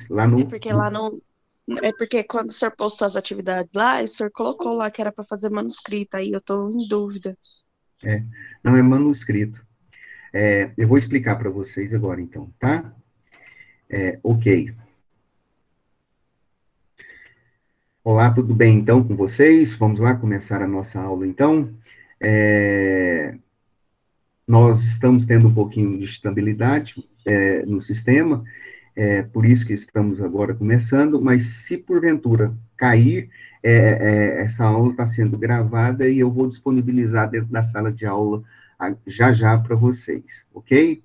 Lá no... É porque lá não. É porque quando o senhor postou as atividades lá, o senhor colocou lá que era para fazer manuscrito, aí eu tô em dúvida. É, não é manuscrito. Eu vou explicar para vocês agora, então, tá? Ok. Olá, tudo bem, então, com vocês? Vamos lá começar a nossa aula, então. É, Nós estamos tendo um pouquinho de estabilidade no sistema, por isso que estamos agora começando, mas se porventura cair, essa aula está sendo gravada e eu vou disponibilizar dentro da sala de aula já já para vocês, ok?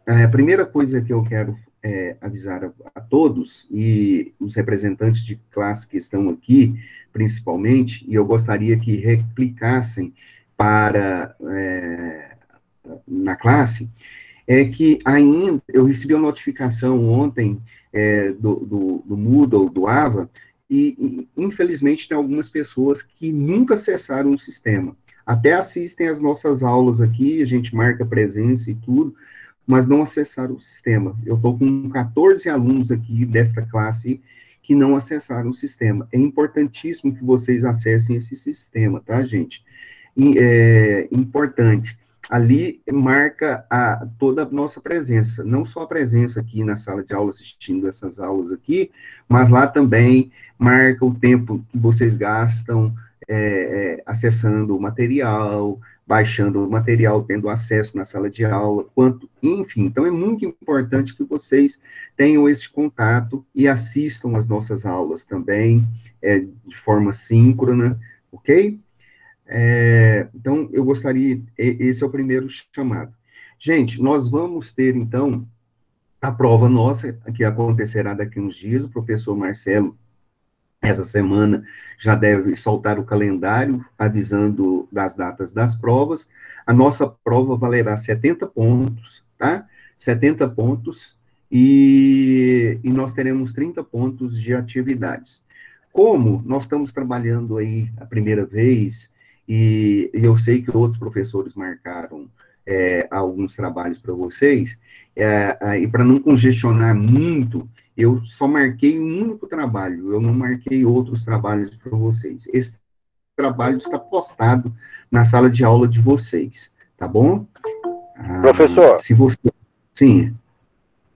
A primeira coisa que eu quero avisar a todos, e os representantes de classe que estão aqui, principalmente, e eu gostaria que replicassem para na classe, é que ainda eu recebi uma notificação ontem do Moodle, do AVA, e infelizmente tem algumas pessoas que nunca acessaram o sistema. Até assistem as nossas aulas aqui, a gente marca presença e tudo, mas não acessaram o sistema. Eu estou com 14 alunos aqui desta classe que não acessaram o sistema. É importantíssimo que vocês acessem esse sistema, tá, gente? E, importante. Ali marca toda a nossa presença, não só a presença aqui na sala de aula, assistindo essas aulas aqui, mas lá também marca o tempo que vocês gastam acessando o material, baixando o material, tendo acesso na sala de aula, enfim. Então, é muito importante que vocês tenham esse contato e assistam as nossas aulas também, de forma síncrona, ok? Então, eu gostaria, esse é o primeiro chamado. Gente, nós vamos ter, então, a prova nossa, que acontecerá daqui a uns dias, o professor Marcelo, essa semana, já deve soltar o calendário, avisando das datas das provas. A nossa prova valerá 70 pontos, tá? 70 pontos, e nós teremos 30 pontos de atividades. Como nós estamos trabalhando aí a primeira vez, e eu sei que outros professores marcaram alguns trabalhos para vocês, e para não congestionar muito, eu só marquei um único trabalho, eu não marquei outros trabalhos para vocês. Esse trabalho está postado na sala de aula de vocês, tá bom? Professor, Se você... Sim,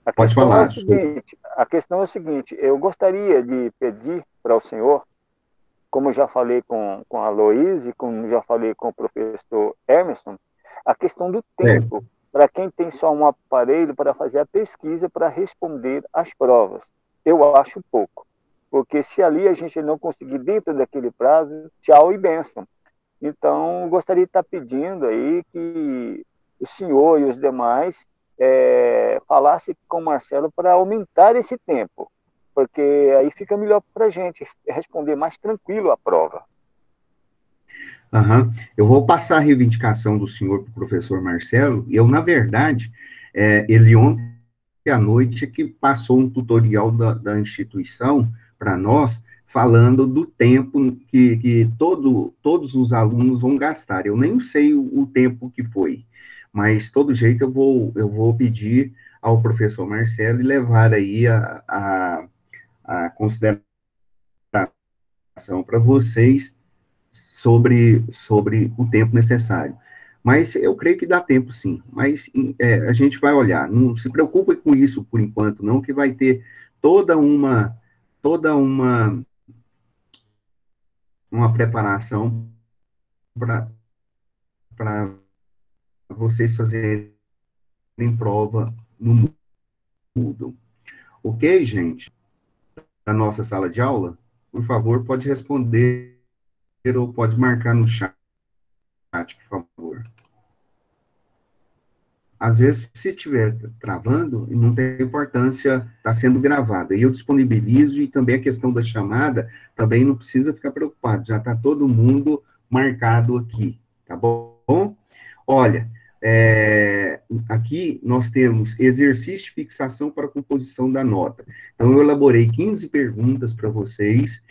a pode questão é o falar. seguinte, eu gostaria de pedir para o senhor, como já falei com a Loise, como já falei com o professor Emerson, a questão do tempo, para quem tem só um aparelho para fazer a pesquisa para responder às provas. Eu acho pouco, porque se ali a gente não conseguir dentro daquele prazo, tchau e bênção. Então, gostaria de estar pedindo aí que o senhor e os demais falassem com o Marcelo para aumentar esse tempo, porque aí fica melhor para a gente responder mais tranquilo a prova. Uhum. Eu vou passar a reivindicação do senhor para o professor Marcelo. Na verdade, ele ontem à noite que passou um tutorial da instituição para nós, falando do tempo que todos os alunos vão gastar. Eu nem sei o tempo que foi, mas, todo jeito, eu vou pedir ao professor Marcelo e levar aí a consideração para vocês sobre o tempo necessário. Mas eu creio que dá tempo, sim. Mas a gente vai olhar. Não se preocupe com isso por enquanto, não, que vai ter toda toda uma preparação para vocês fazerem prova no Moodle. Ok, gente? Da nossa sala de aula, por favor, pode responder ou pode marcar no chat, por favor. Às vezes, se estiver travando, não tem importância, está sendo gravada. E eu disponibilizo, e também a questão da chamada, também não precisa ficar preocupado, já está todo mundo marcado aqui, tá bom? Olha, aqui nós temos exercício de fixação para composição da nota. Então, eu elaborei 15 perguntas para vocês.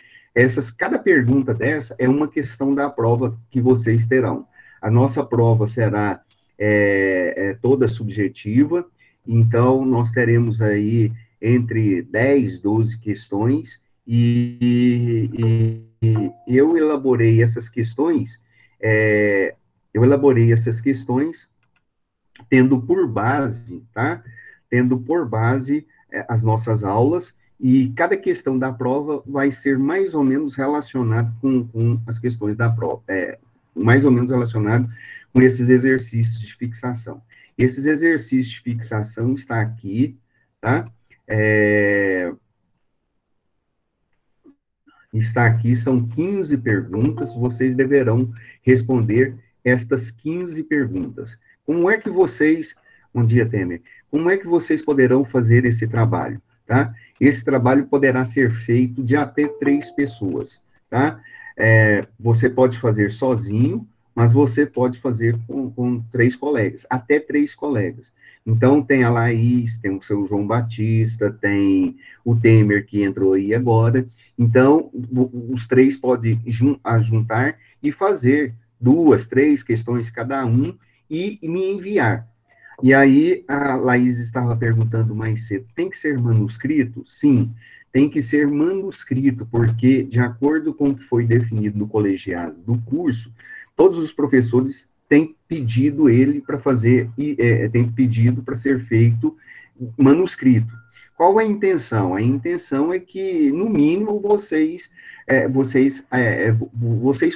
Cada pergunta dessa é uma questão da prova que vocês terão. A nossa prova será toda subjetiva, então nós teremos aí entre 10, 12 questões, e eu elaborei essas questões, tendo por base, tá? Tendo por base as nossas aulas, e cada questão da prova vai ser mais ou menos relacionado com as questões da prova, mais ou menos relacionado com esses exercícios de fixação. Esses exercícios de fixação está aqui, tá? Está aqui, são 15 perguntas, vocês deverão responder estas 15 perguntas. Como é que vocês, bom dia, Temer, como é que vocês poderão fazer esse trabalho, tá? Esse trabalho poderá ser feito de até 3 pessoas, tá? Você pode fazer sozinho, mas você pode fazer com 3 colegas, até 3 colegas. Então, tem a Laís, tem o seu João Batista, tem o Temer, que entrou aí agora. Então, os 3 podem juntar e fazer 2, 3 questões cada um e me enviar. E aí, a Laís estava perguntando mais cedo, tem que ser manuscrito? Sim, tem que ser manuscrito, porque, de acordo com o que foi definido no colegiado do curso, todos os professores têm pedido ele para fazer, têm pedido para ser feito manuscrito. Qual a intenção? A intenção é que, no mínimo, vocês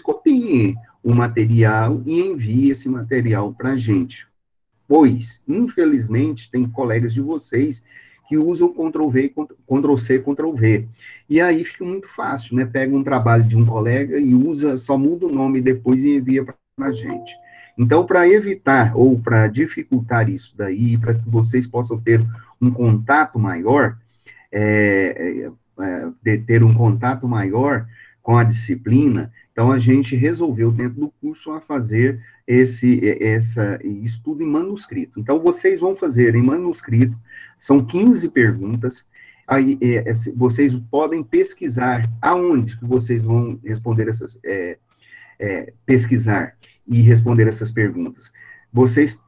copiem o material e enviem esse material para a gente. Pois, infelizmente, tem colegas de vocês que usam Ctrl+V, Ctrl+C, Ctrl+V. E aí fica muito fácil, né? Pega um trabalho de um colega e só muda o nome depois e envia para a gente. Então, para evitar ou para dificultar isso daí, para que vocês possam ter um contato maior, ter um contato maior com a disciplina, então a gente resolveu dentro do curso a fazer esse estudo em manuscrito. Então, vocês vão fazer em manuscrito, são 15 perguntas, aí vocês podem pesquisar aonde que vocês vão responder pesquisar e responder essas perguntas. Vocês,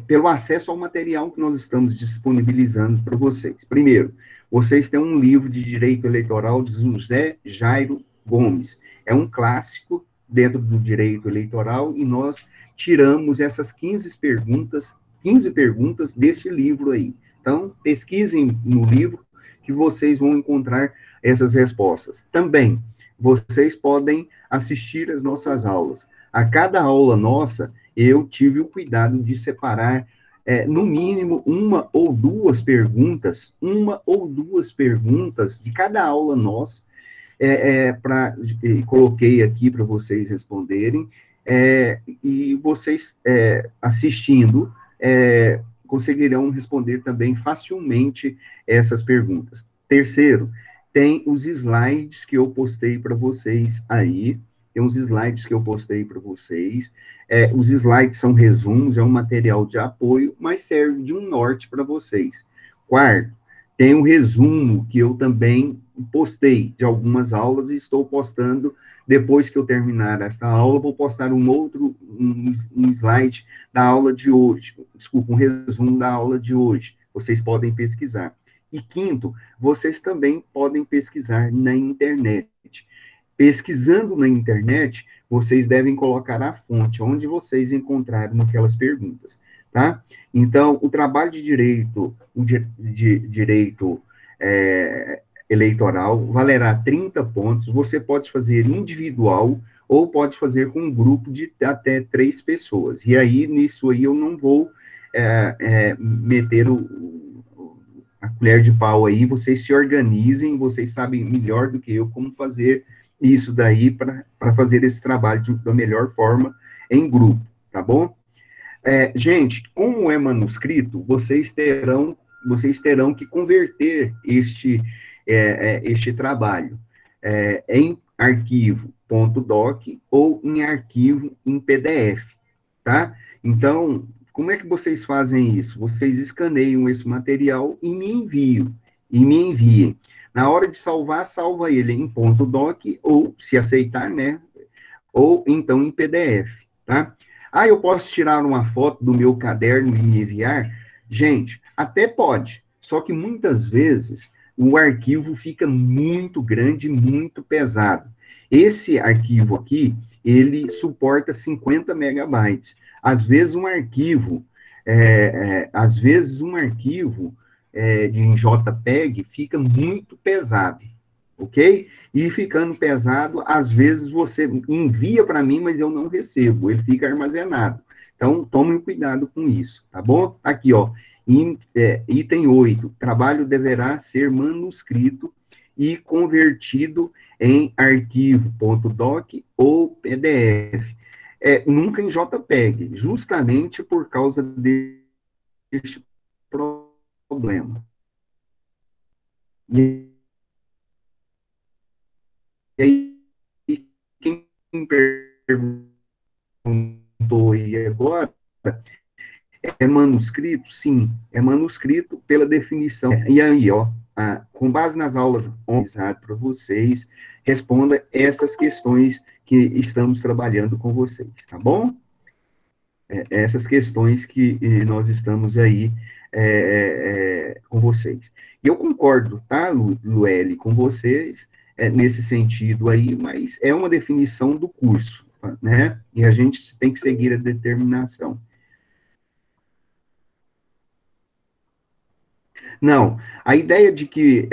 pelo acesso ao material que nós estamos disponibilizando para vocês. Primeiro, vocês têm um livro de Direito Eleitoral de José Jairo Gomes. É um clássico dentro do direito eleitoral, e nós tiramos essas 15 perguntas deste livro aí. Então, pesquisem no livro que vocês vão encontrar essas respostas. Também, vocês podem assistir às nossas aulas. A cada aula nossa, eu tive o cuidado de separar, no mínimo, uma ou duas perguntas de cada aula nossa, coloquei aqui para vocês responderem, e vocês, assistindo, conseguirão responder também facilmente essas perguntas. Terceiro, tem os slides que eu postei para vocês aí, os slides são resumos, é um material de apoio, mas serve de um norte para vocês. Quarto, tem um resumo que eu também postei de algumas aulas e estou postando, depois que eu terminar esta aula, vou postar um slide da aula de hoje, um resumo da aula de hoje, vocês podem pesquisar. E quinto, vocês também podem pesquisar na internet. Pesquisando na internet, vocês devem colocar a fonte, onde vocês encontraram aquelas perguntas, tá? Então, o trabalho de direito, eleitoral valerá 30 pontos, você pode fazer individual ou pode fazer com um grupo de até 3 pessoas. E aí, nisso aí, eu não vou meter a colher de pau aí, vocês se organizem, vocês sabem melhor do que eu como fazer isso daí para fazer esse trabalho da melhor forma em grupo, tá bom? Gente, como é manuscrito, vocês terão que converter este trabalho em arquivo .doc ou em arquivo em PDF, tá? Então, como é que vocês fazem isso? Vocês escaneiam esse material e me enviem. Na hora de salvar, salva ele em .doc, ou, se aceitar, né? Ou, então, em PDF, tá? Ah, eu posso tirar uma foto do meu caderno e me enviar? Gente, até pode. Só que muitas vezes o arquivo fica muito grande, muito pesado. Esse arquivo aqui, ele suporta 50 megabytes. Às vezes um arquivo, em JPEG fica muito pesado, ok? E ficando pesado, às vezes você envia para mim, mas eu não recebo, ele fica armazenado. Então, tomem cuidado com isso, tá bom? Aqui, ó, item 8, trabalho deverá ser manuscrito e convertido em arquivo.doc ou PDF. Nunca em JPEG, justamente por causa deste problema. E aí, quem perguntou aí agora, é manuscrito? Sim, é manuscrito pela definição. E aí, ó, com base nas aulas para vocês, responda essas questões que estamos trabalhando com vocês, tá bom? Essas questões que nós estamos aí com vocês. E eu concordo, tá, Lueli, com vocês, nesse sentido aí, mas é uma definição do curso, né? E a gente tem que seguir a determinação. Não, a ideia de que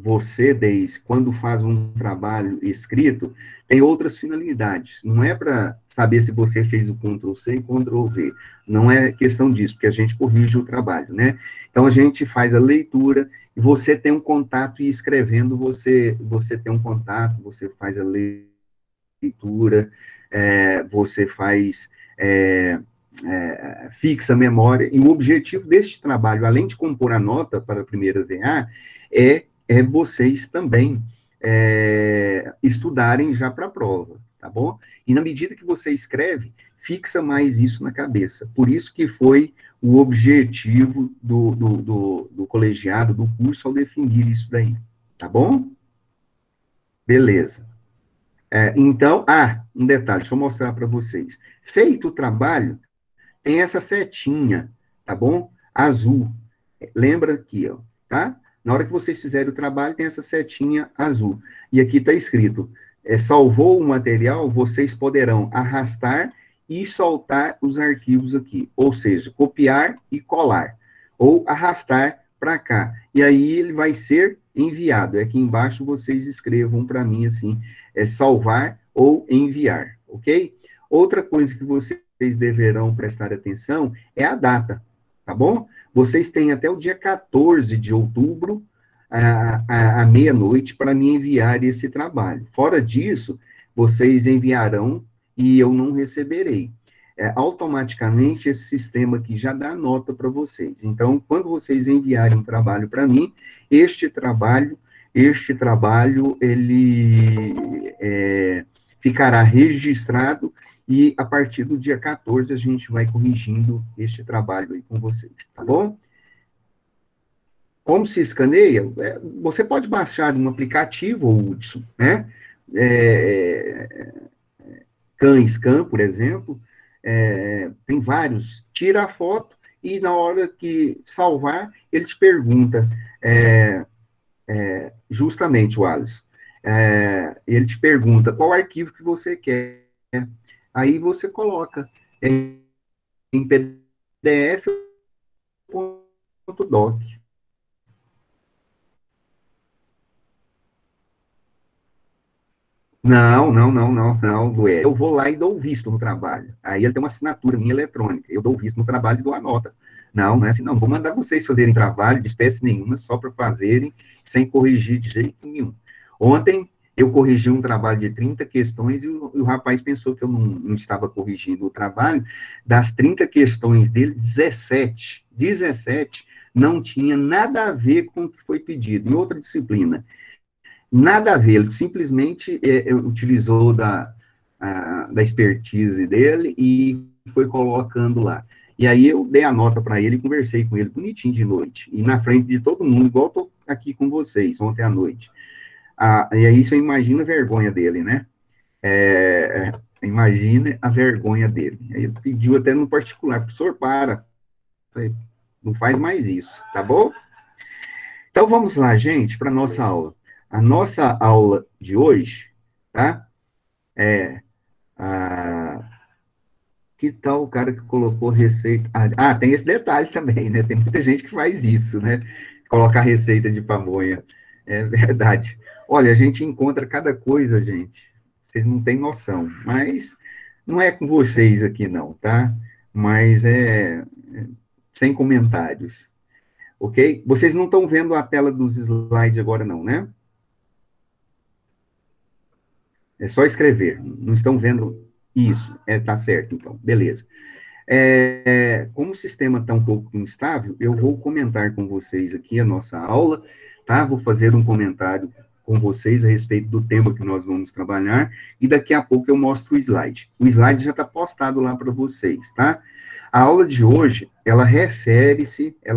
você, Deis, quando faz um trabalho escrito, tem outras finalidades. Não é para saber se você fez o Ctrl+C e Ctrl+V. Não é questão disso, porque a gente corrige o trabalho, né? Então, a gente faz a leitura, e você tem um contato, e escrevendo, você tem um contato, você faz a leitura, você faz... fixa a memória, e o objetivo deste trabalho, além de compor a nota para a primeira VA, é vocês também estudarem já para a prova, tá bom? E na medida que você escreve, fixa mais isso na cabeça. Por isso que foi o objetivo do colegiado, do curso, ao definir isso daí, tá bom? Beleza. Então, um detalhe, deixa eu mostrar para vocês. Feito o trabalho, tem essa setinha, tá bom? Azul. Lembra aqui, ó, tá? Na hora que vocês fizerem o trabalho, tem essa setinha azul. E aqui está escrito, salvou o material, vocês poderão arrastar e soltar os arquivos aqui. Ou seja, copiar e colar. Ou arrastar para cá. E aí ele vai ser enviado. Aqui embaixo vocês escrevam para mim assim, salvar ou enviar, ok? Outra coisa que vocês deverão prestar atenção é a data, tá bom? Vocês têm até o dia 14 de outubro, à meia-noite, para me enviar esse trabalho. Fora disso, vocês enviarão e eu não receberei. Automaticamente, esse sistema aqui já dá nota para vocês. Então, quando vocês enviarem um trabalho para mim, este trabalho, ele ficará registrado, e a partir do dia 14 a gente vai corrigindo este trabalho aí com vocês, tá bom? Como se escaneia? Você pode baixar um aplicativo, Hudson, né? CanScan, por exemplo, tem vários. Tira a foto e na hora que salvar, ele te pergunta, justamente, o Alisson, ele te pergunta qual arquivo que você quer. Aí você coloca em PDF ou .doc. Não, Lué. Eu vou lá e dou visto no trabalho. Aí ele tem uma assinatura minha eletrônica. Eu dou visto no trabalho e dou a nota. Não é assim, não. Vou mandar vocês fazerem trabalho de espécie nenhuma, só para fazerem, sem corrigir de jeito nenhum. Ontem, eu corrigi um trabalho de 30 questões e o rapaz pensou que eu não estava corrigindo o trabalho. Das 30 questões dele, 17 não tinha nada a ver com o que foi pedido. Em outra disciplina, nada a ver. Ele simplesmente utilizou da expertise dele e foi colocando lá. E aí eu dei a nota para ele e conversei com ele bonitinho de noite. E na frente de todo mundo, igual eu estou aqui com vocês, ontem à noite. E aí você imagina a vergonha dele, né? Imagine a vergonha dele. Aí ele pediu até no particular, professor, para. Falei, Não faz mais isso, tá bom? Então, vamos lá, gente, para a nossa aula. A nossa aula de hoje, tá? Ah, que tal o cara que colocou receita? Tem esse detalhe também, né? Tem muita gente que faz isso, né? Colocar receita de pamonha. É verdade. Olha, a gente encontra cada coisa, gente. Vocês não têm noção. Mas não é com vocês aqui, não, tá? Mas sem comentários. Ok? Vocês não estão vendo a tela dos slides agora, não, né? É só escrever. Não estão vendo isso. Tá certo, então. Beleza. Como o sistema está um pouco instável, eu vou comentar com vocês aqui a nossa aula, tá? Vou fazer um comentário com vocês a respeito do tema que nós vamos trabalhar, e daqui a pouco eu mostro o slide. O slide já está postado lá para vocês, tá? A aula de hoje, ela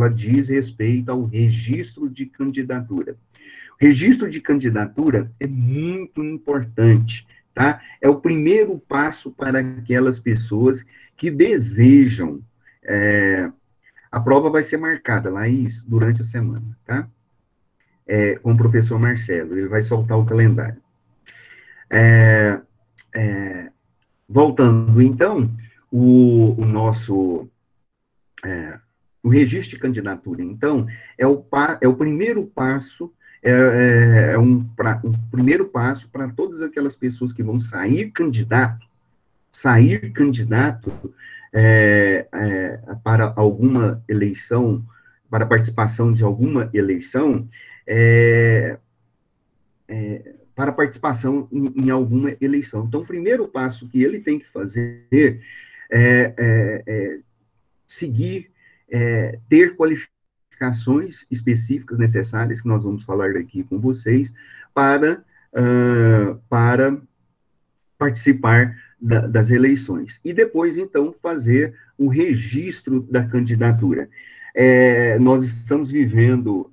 diz respeito ao registro de candidatura. O registro de candidatura é muito importante, tá? É o primeiro passo para aquelas pessoas que desejam. A prova vai ser marcada, Laís, durante a semana, tá? Com o professor Marcelo, ele vai soltar o calendário. Voltando, então, o nosso... o registro de candidatura, então, é o primeiro passo, um primeiro passo para todas aquelas pessoas que vão sair candidato para alguma eleição, para participação de alguma eleição, para participação em alguma eleição. Então, o primeiro passo que ele tem que fazer é seguir, ter qualificações específicas necessárias, que nós vamos falar aqui com vocês, para participar das eleições. E depois, então, fazer o registro da candidatura. Nós estamos vivendo,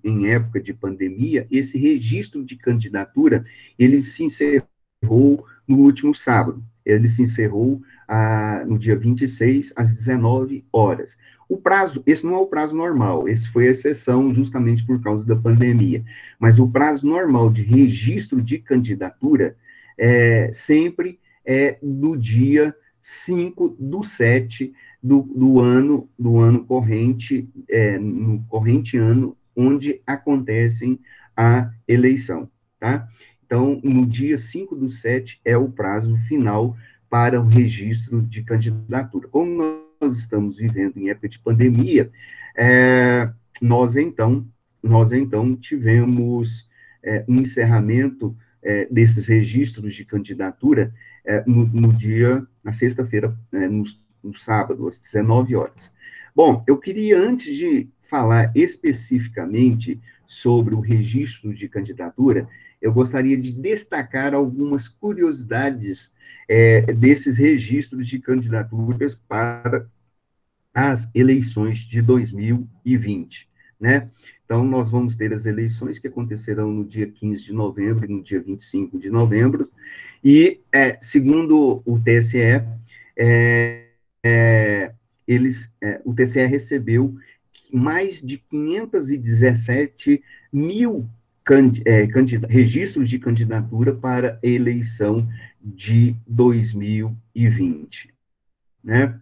em época de pandemia, esse registro de candidatura, ele se encerrou no último sábado. Ele se encerrou no dia 26, às 19 horas. O prazo, esse não é o prazo normal, esse foi a exceção justamente por causa da pandemia, mas o prazo normal de registro de candidatura sempre do dia 5/7 do ano corrente, no corrente ano onde acontecem a eleição, tá? Então, no dia 5/7 é o prazo final para o registro de candidatura. Como nós estamos vivendo em época de pandemia, nós então tivemos um encerramento desses registros de candidatura na sexta-feira, no sábado, às 19 horas. Bom, eu queria, antes de falar especificamente sobre o registro de candidatura, eu gostaria de destacar algumas curiosidades desses registros de candidaturas para as eleições de 2020, né? Então, nós vamos ter as eleições que acontecerão no dia 15 de novembro e no dia 25 de novembro, e, segundo o TSE, o TSE recebeu mais de 517 mil registros de candidatura para a eleição de 2020, né?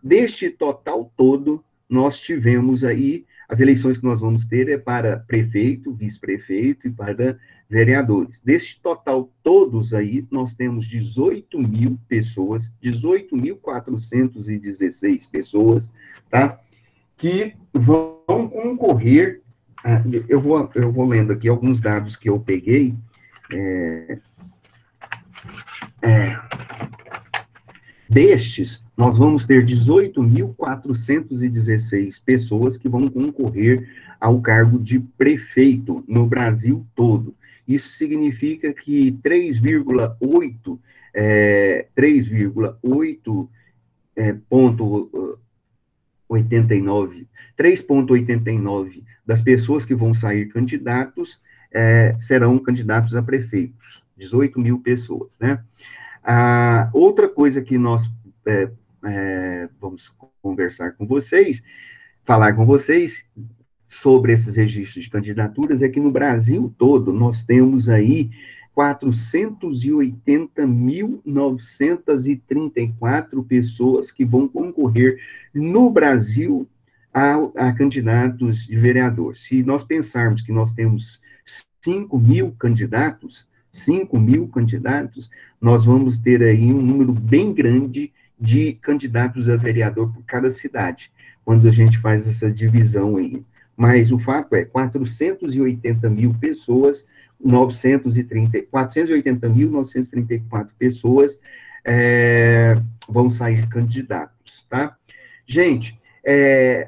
Deste total todo, nós tivemos aí, as eleições que nós vamos ter para prefeito, vice-prefeito e para vereadores. Deste total todos aí, nós temos 18 mil pessoas, 18.416 pessoas, tá? Que vão concorrer. Eu vou lendo aqui alguns dados que eu peguei. Destes, nós vamos ter 18.416 pessoas que vão concorrer ao cargo de prefeito no Brasil todo. Isso significa que 3,89 das pessoas que vão sair candidatos serão candidatos a prefeitos, 18 mil pessoas, né? Outra coisa que nós vamos conversar com vocês falar com vocês sobre esses registros de candidaturas é que no Brasil todo nós temos aí 480.934 pessoas que vão concorrer no Brasil a candidatos de vereador. Se nós pensarmos que nós temos 5.000 candidatos, nós vamos ter aí um número bem grande de candidatos a vereador por cada cidade, quando a gente faz essa divisão aí. Mas o fato é, 480 mil pessoas, 480.934 pessoas vão sair candidatos, tá? Gente,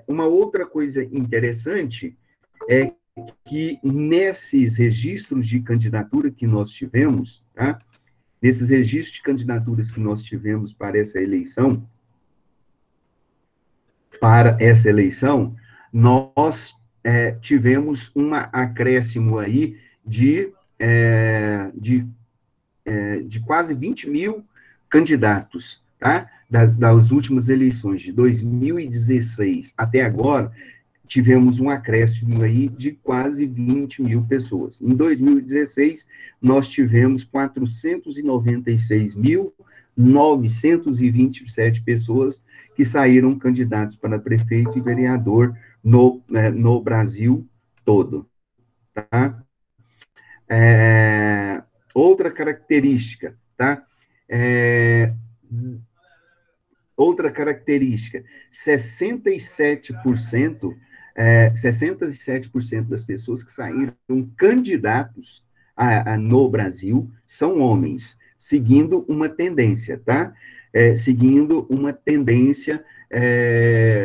uma outra coisa interessante é que nesses registros de candidatura que nós tivemos, tá? Nesses registros de candidaturas que nós tivemos para essa eleição, nós tivemos um acréscimo aí de quase 20 mil candidatos, tá? Das últimas eleições, de 2016 até agora, tivemos um acréscimo aí de quase 20 mil pessoas. Em 2016, nós tivemos 496.927 pessoas que saíram candidatos para prefeito e vereador no Brasil todo, tá? Outra característica, tá? Outra característica, 67% das pessoas que saíram candidatos no Brasil são homens, seguindo uma tendência, tá? Seguindo uma tendência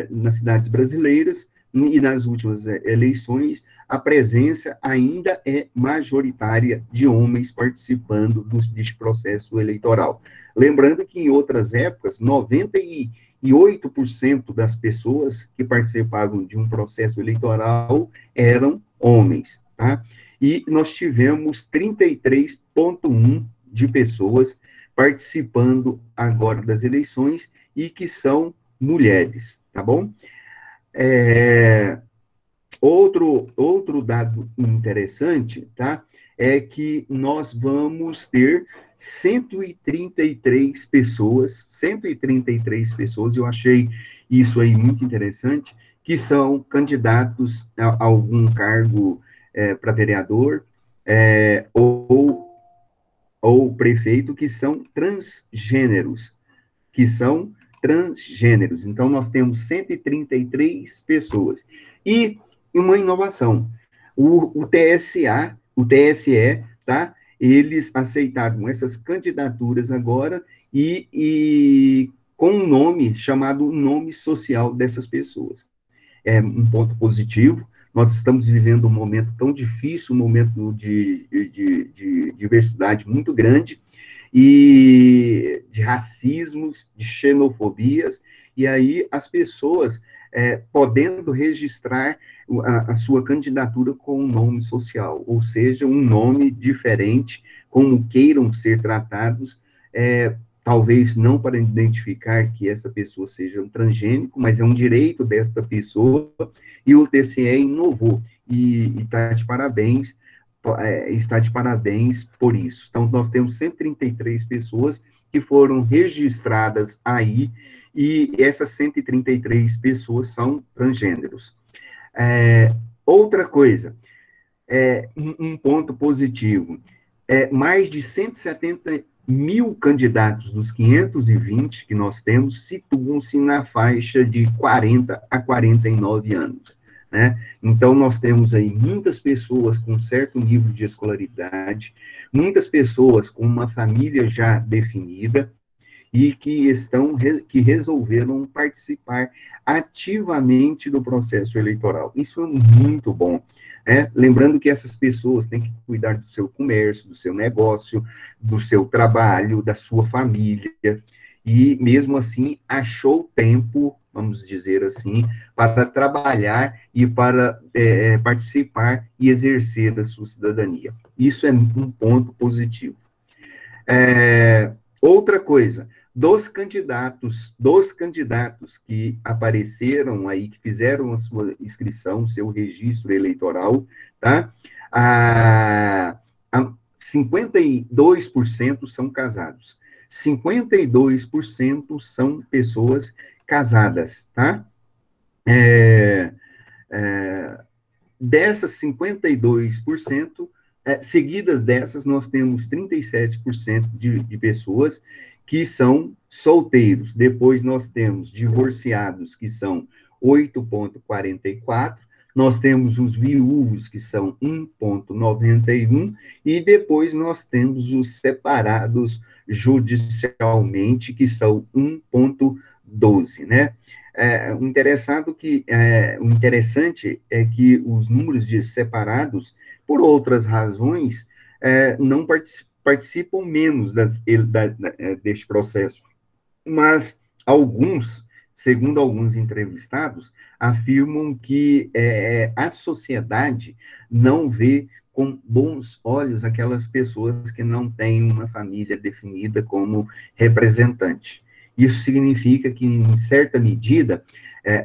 nas cidades brasileiras e nas últimas eleições, a presença ainda é majoritária de homens participando deste processo eleitoral. Lembrando que em outras épocas, 98% das pessoas que participavam de um processo eleitoral eram homens, tá? E nós tivemos 33,1% de pessoas participando agora das eleições e que são mulheres, tá bom? Outro dado interessante, tá? É que nós vamos ter 133 pessoas, eu achei isso aí muito interessante, que são candidatos a algum cargo para vereador ou prefeito, que são transgêneros, Então, nós temos 133 pessoas. E uma inovação, o TSE, tá? Eles aceitaram essas candidaturas agora e com um nome chamado nome social dessas pessoas. É um ponto positivo. Nós estamos vivendo um momento tão difícil, um momento de diversidade muito grande, e de racismos, de xenofobias, e aí as pessoas podendo registrar a sua candidatura com um nome social, ou seja, um nome diferente, como queiram ser tratados, talvez não para identificar que essa pessoa seja um transgênico, mas é um direito desta pessoa, e o TSE inovou, e está de parabéns por isso. Então, nós temos 133 pessoas que foram registradas aí, e essas 133 pessoas são transgêneros. Outra coisa, um ponto positivo, mais de 170 mil candidatos dos 520 que nós temos situam-se na faixa de 40 a 49 anos, né? Então, nós temos aí muitas pessoas com certo nível de escolaridade, muitas pessoas com uma família já definida e que resolveram participar ativamente do processo eleitoral. Isso é muito bom. Lembrando que essas pessoas têm que cuidar do seu comércio, do seu negócio, do seu trabalho, da sua família, e mesmo assim achou tempo, vamos dizer assim, para trabalhar e para participar e exercer a sua cidadania. Isso é um ponto positivo. Outra coisa, dos candidatos que apareceram aí, que fizeram a sua inscrição, seu registro eleitoral, tá? A 52% são casados. 52% são pessoas casadas, tá? Dessas 52%, seguidas dessas, nós temos 37% de pessoas que são solteiros. Depois nós temos divorciados, que são 8,44%. Nós temos os viúvos, que são 1,91%, e depois nós temos os separados judicialmente, que são 1,12%, né? O interessante é que os números de separados, por outras razões, não participam menos deste processo, mas alguns, segundo alguns entrevistados, afirmam que a sociedade não vê com bons olhos aquelas pessoas que não têm uma família definida como representante. Isso significa que, em certa medida,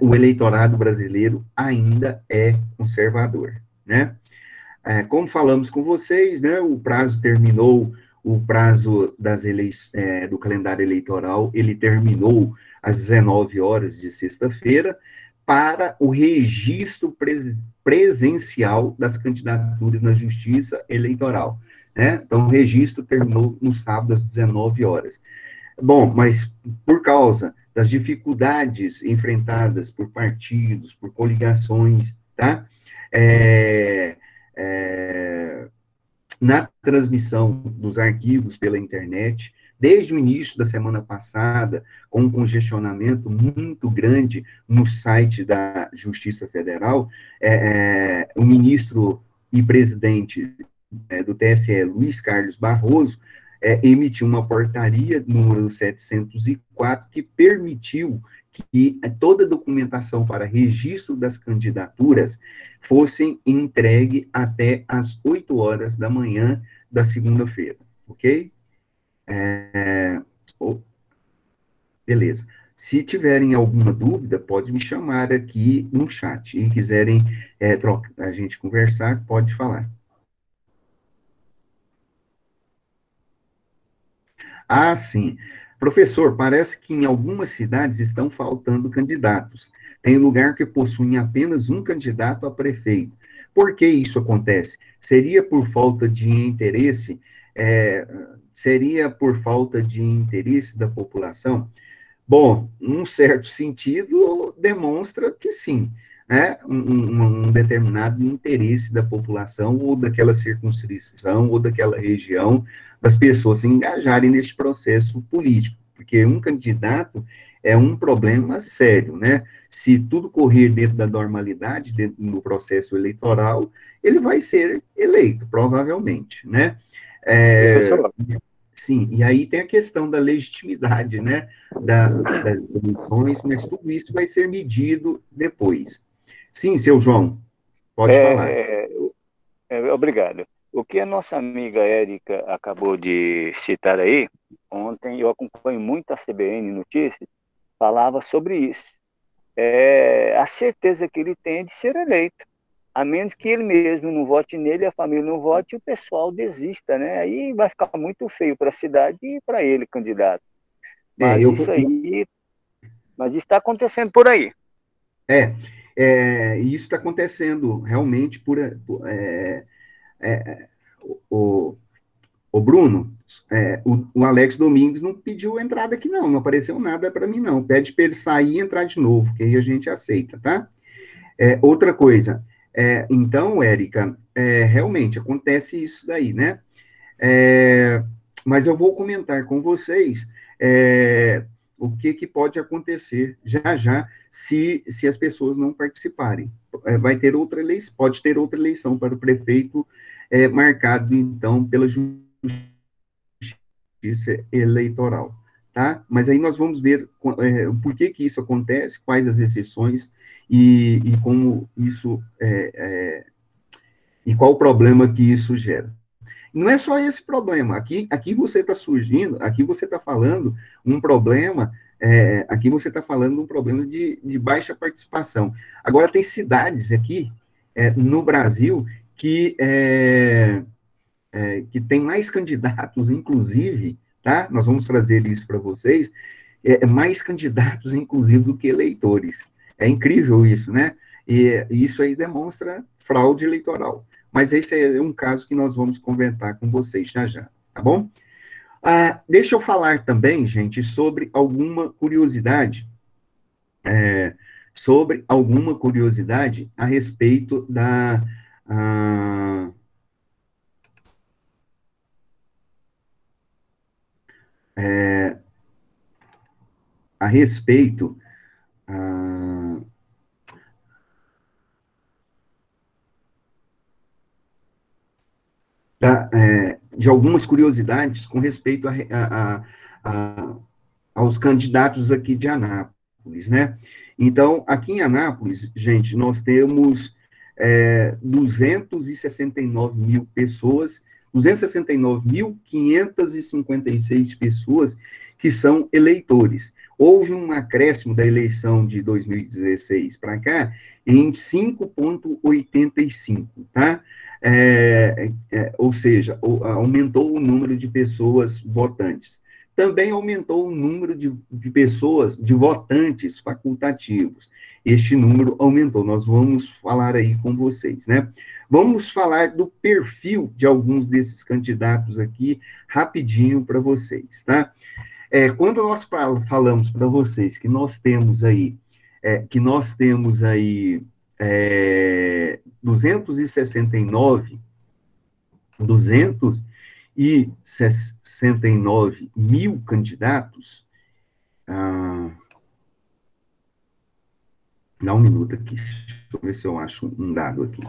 o eleitorado brasileiro ainda é conservador, né? Como falamos com vocês, né, o prazo terminou, o prazo do calendário eleitoral, ele terminou às 19 horas de sexta-feira, para o registro presencial das candidaturas na Justiça Eleitoral, né? Então, o registro terminou no sábado às 19 horas. Bom, mas por causa das dificuldades enfrentadas por partidos, por coligações, tá? Na transmissão dos arquivos pela internet, desde o início da semana passada, com um congestionamento muito grande no site da Justiça Federal, o ministro e presidente do TSE, Luiz Carlos Barroso, emitiu uma portaria, número 704, que permitiu que toda a documentação para registro das candidaturas fossem entregue até às 8 horas da manhã da segunda-feira, ok? Beleza. Se tiverem alguma dúvida, pode me chamar aqui no chat, e quiserem a gente conversar, pode falar. Ah, sim. Professor, parece que em algumas cidades estão faltando candidatos. Tem lugar que possuem apenas um candidato a prefeito. Por que isso acontece? Seria por falta de interesse? Seria por falta de interesse da população? Bom, num certo sentido, demonstra que sim, né? Um determinado interesse da população, ou daquela circunscrição, ou daquela região, das pessoas se engajarem neste processo político, porque um candidato é um problema sério, né? Se tudo correr dentro da normalidade, dentro do processo eleitoral, ele vai ser eleito, provavelmente, né? Sim, e aí tem a questão da legitimidade, né, das eleições, mas tudo isso vai ser medido depois. Sim, seu João, pode falar. Obrigado. O que a nossa amiga Érica acabou de citar aí, ontem eu acompanho muito a CBN Notícias, falava sobre isso. A certeza que ele tem de ser eleito. A menos que ele mesmo não vote nele, a família não vote, e o pessoal desista, né? Aí vai ficar muito feio para a cidade e para ele, candidato. Mas mas isso está acontecendo por aí. Isso está acontecendo realmente o Bruno, o Alex Domingos não pediu entrada aqui, não apareceu nada para mim, não. Pede para ele sair e entrar de novo, que aí a gente aceita, tá? Outra coisa, então, Érica, realmente acontece isso daí, né? Mas eu vou comentar com vocês o que pode acontecer já se as pessoas não participarem. Pode ter outra eleição para o prefeito marcado, então, pela Justiça Eleitoral, tá? Mas aí nós vamos ver por que isso acontece, quais as exceções e como isso e qual o problema que isso gera. Não é só esse problema. Aqui você está surgindo, aqui você está falando um problema, aqui você está falando um problema de baixa participação. Agora, tem cidades aqui, no Brasil, que tem mais candidatos, inclusive, tá? Nós vamos trazer isso para vocês, mais candidatos, inclusive, do que eleitores. É incrível isso, né? E isso aí demonstra fraude eleitoral. Mas esse é um caso que nós vamos comentar com vocês já já, tá bom? Deixa eu falar também, gente, sobre alguma curiosidade, a respeito a respeito de algumas curiosidades com respeito aos candidatos aqui de Anápolis, né? Então, aqui em Anápolis, gente, nós temos 269 mil pessoas, 269.556 pessoas que são eleitores. Houve um acréscimo da eleição de 2016 para cá em 5,85, tá? Ou seja, aumentou o número de pessoas votantes. Também aumentou o número de pessoas, de votantes facultativos. Este número aumentou. Nós vamos falar aí com vocês, né? Vamos falar do perfil de alguns desses candidatos aqui, rapidinho para vocês, tá? Quando nós falamos para vocês que nós temos aí 269 mil candidatos, dá um minuto aqui, deixa eu ver se eu acho um dado aqui.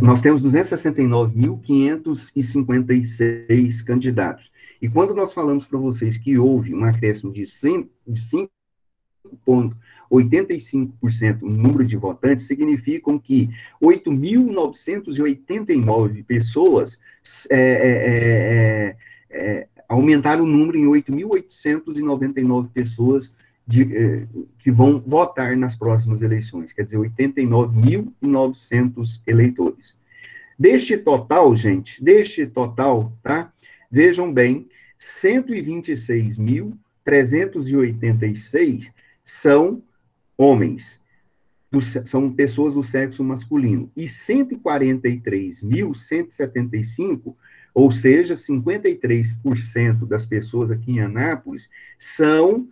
Nós temos 269.556 candidatos. E quando nós falamos para vocês que houve um acréscimo de 5,85% no número de votantes, significam que 8.989 pessoas aumentaram o número em 8.899 pessoas que vão votar nas próximas eleições, quer dizer, 89.900 eleitores. Deste total, gente, tá? Vejam bem, 126.386 são homens, são pessoas do sexo masculino, e 143.175, ou seja, 53% das pessoas aqui em Anápolis são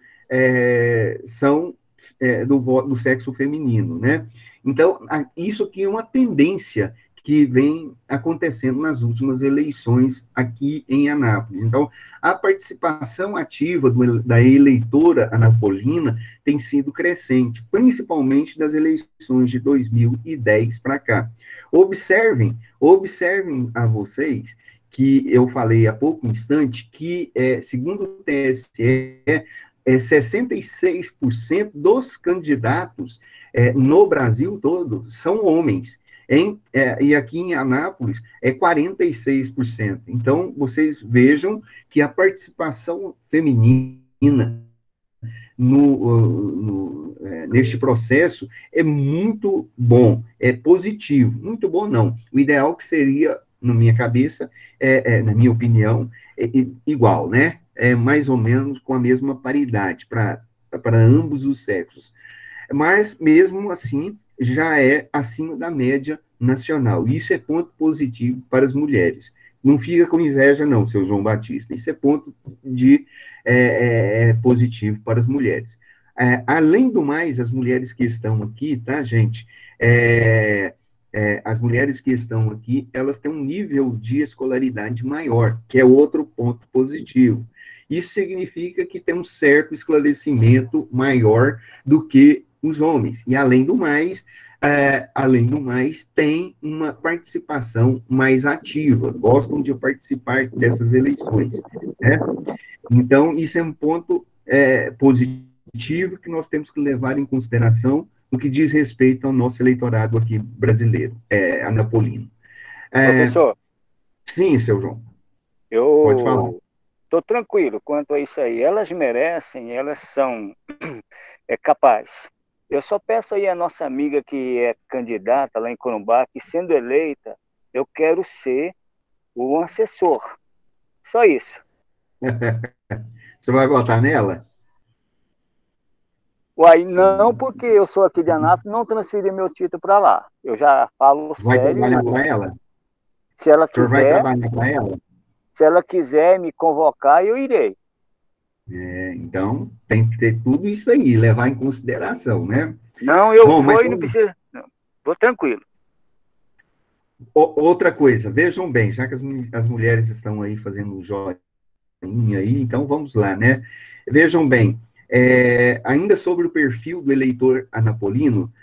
do sexo feminino, né? Então, isso aqui é uma tendência que vem acontecendo nas últimas eleições aqui em Anápolis. Então, a participação ativa da eleitora anapolina tem sido crescente, principalmente das eleições de 2010 para cá. Observem a vocês que eu falei há pouco instante que, segundo o TSE, 66% dos candidatos no Brasil todo são homens. E aqui em Anápolis é 46%. Então, vocês vejam que a participação feminina neste processo é muito bom, é positivo. Muito bom, não. O ideal que seria, na minha cabeça, na minha opinião, igual, né? Mais ou menos com a mesma paridade para ambos os sexos. Mas, mesmo assim, já é acima da média nacional. Isso é ponto positivo para as mulheres. Não fica com inveja, não, seu João Batista. Isso é ponto positivo para as mulheres. Além do mais, as mulheres que estão aqui, tá, gente? As mulheres que estão aqui, elas têm um nível de escolaridade maior, que é outro ponto positivo. Isso significa que tem um certo esclarecimento maior do que os homens. E, além do mais, tem uma participação mais ativa, gostam de participar dessas eleições, né? Então, isso é um ponto positivo positivo que nós temos que levar em consideração no que diz respeito ao nosso eleitorado aqui brasileiro, anapolino. Professor, Sim, seu João, pode falar. eu estou tranquilo quanto a isso aí. Elas merecem, elas são capazes. Eu só peço aí a nossa amiga que é candidata lá em Corumbá, que sendo eleita, eu quero ser o assessor. Só isso. Você vai votar nela? Uai, não, porque eu sou aqui de Anápolis, não transferi meu título para lá. Eu já falo Vai trabalhar sério. para ela? Se ela O senhor vai quiser, trabalhar para ela? se ela quiser me convocar, eu irei. Então, tem que ter tudo isso aí, levar em consideração, né? Não, eu Bom, mas vou e não precisa. Não, vou tranquilo. outra coisa, vejam bem, já que as mulheres estão aí fazendo joinha aí, então vamos lá, né? Vejam bem, ainda sobre o perfil do eleitor anapolino,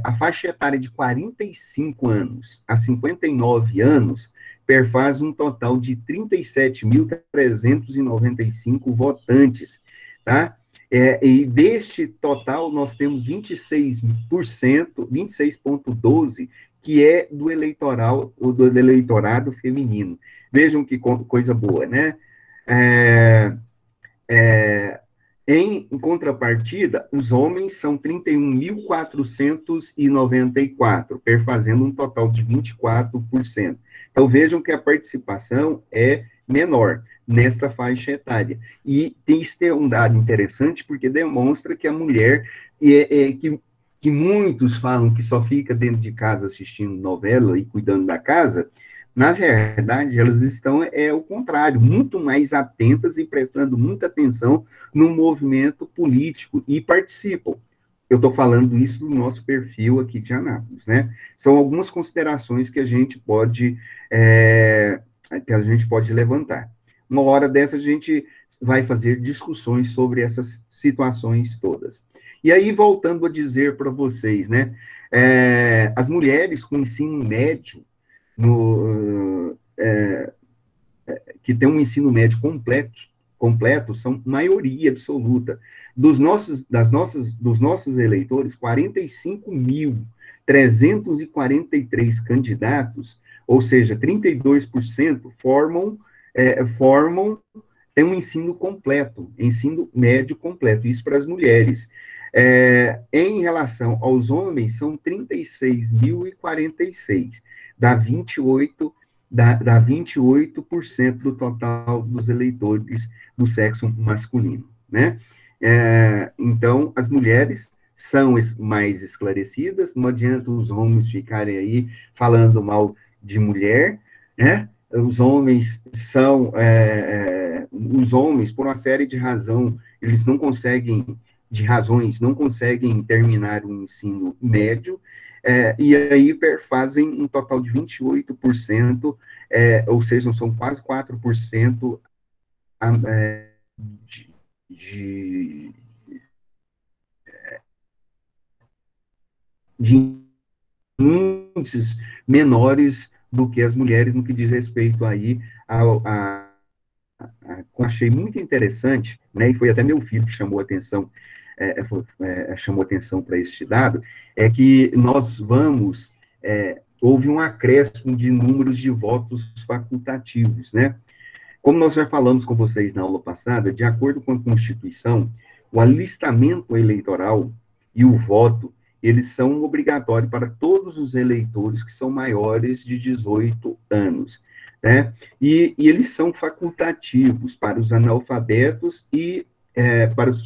a faixa etária de 45 anos a 59 anos perfaz um total de 37.395 votantes, tá? E deste total, nós temos 26%, 26,12%, que é do eleitorado feminino. Vejam que coisa boa, né? É, é, em contrapartida, os homens são 31.494, perfazendo um total de 24%. Então, vejam que a participação é menor nesta faixa etária. E isso é um dado interessante, porque demonstra que a mulher, que muitos falam que só fica dentro de casa assistindo novela e cuidando da casa, na verdade, elas estão, o contrário, muito mais atentas e prestando muita atenção no movimento político e participam. Eu estou falando isso do nosso perfil aqui de Anápolis, né? São algumas considerações que a gente pode levantar. Uma hora dessa a gente vai fazer discussões sobre essas situações todas. E aí, voltando a dizer para vocês, né? As mulheres com ensino médio que tem um ensino médio completo são maioria absoluta. Dos nossos eleitores, 45.343 candidatos, ou seja, 32% têm um ensino completo, ensino médio completo, isso para as mulheres. Em relação aos homens, são 36.046, dá 28% do total dos eleitores do sexo masculino, né? Então, as mulheres são mais esclarecidas, não adianta os homens ficarem aí falando mal de mulher, né? Os homens por uma série de eles não conseguem terminar o ensino médio, e aí fazem um total de 28%, ou seja, são quase 4% de, de índices menores do que as mulheres no que diz respeito aí achei muito interessante, né, e foi até meu filho que chamou atenção para este dado, é que houve um acréscimo de números de votos facultativos, né? Como nós já falamos com vocês na aula passada, de acordo com a Constituição, o alistamento eleitoral e o voto, eles são obrigatórios para todos os eleitores que são maiores de 18 anos, né? E eles são facultativos para os analfabetos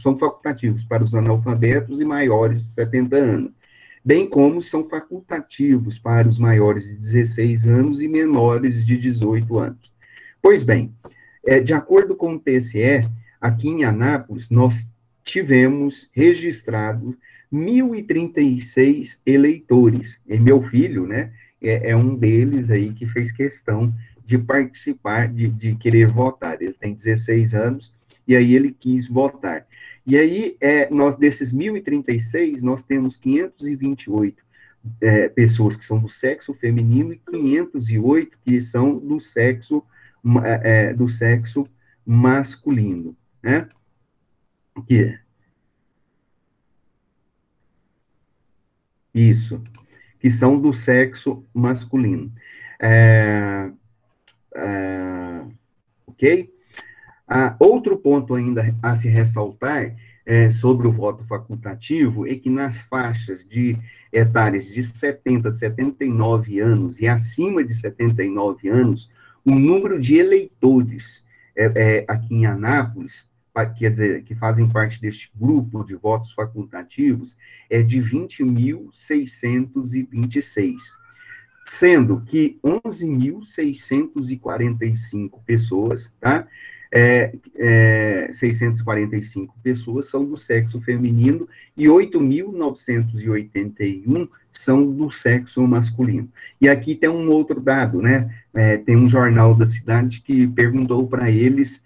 são facultativos para os analfabetos e maiores de 70 anos, bem como são facultativos para os maiores de 16 anos e menores de 18 anos. Pois bem, de acordo com o TSE, aqui em Anápolis, nós tivemos registrado 1.036 eleitores, e meu filho, né, um deles aí que fez questão de participar, de querer votar. Ele tem 16 anos, e aí ele quis votar. E aí, desses 1.036, nós temos 528 pessoas que são do sexo feminino e 508 que são do sexo masculino, né? Isso, que são do sexo masculino. É, ok? Outro ponto ainda a se ressaltar sobre o voto facultativo é que nas faixas de etárias de 70 a 79 anos e acima de 79 anos, o número de eleitores aqui em Anápolis, quer dizer, que fazem parte deste grupo de votos facultativos, é de 20.626, sendo que 11.645 pessoas, tá? 645 pessoas são do sexo feminino e 8.981 são do sexo masculino. E aqui tem um outro dado, né? Tem um jornal da cidade que perguntou para eles,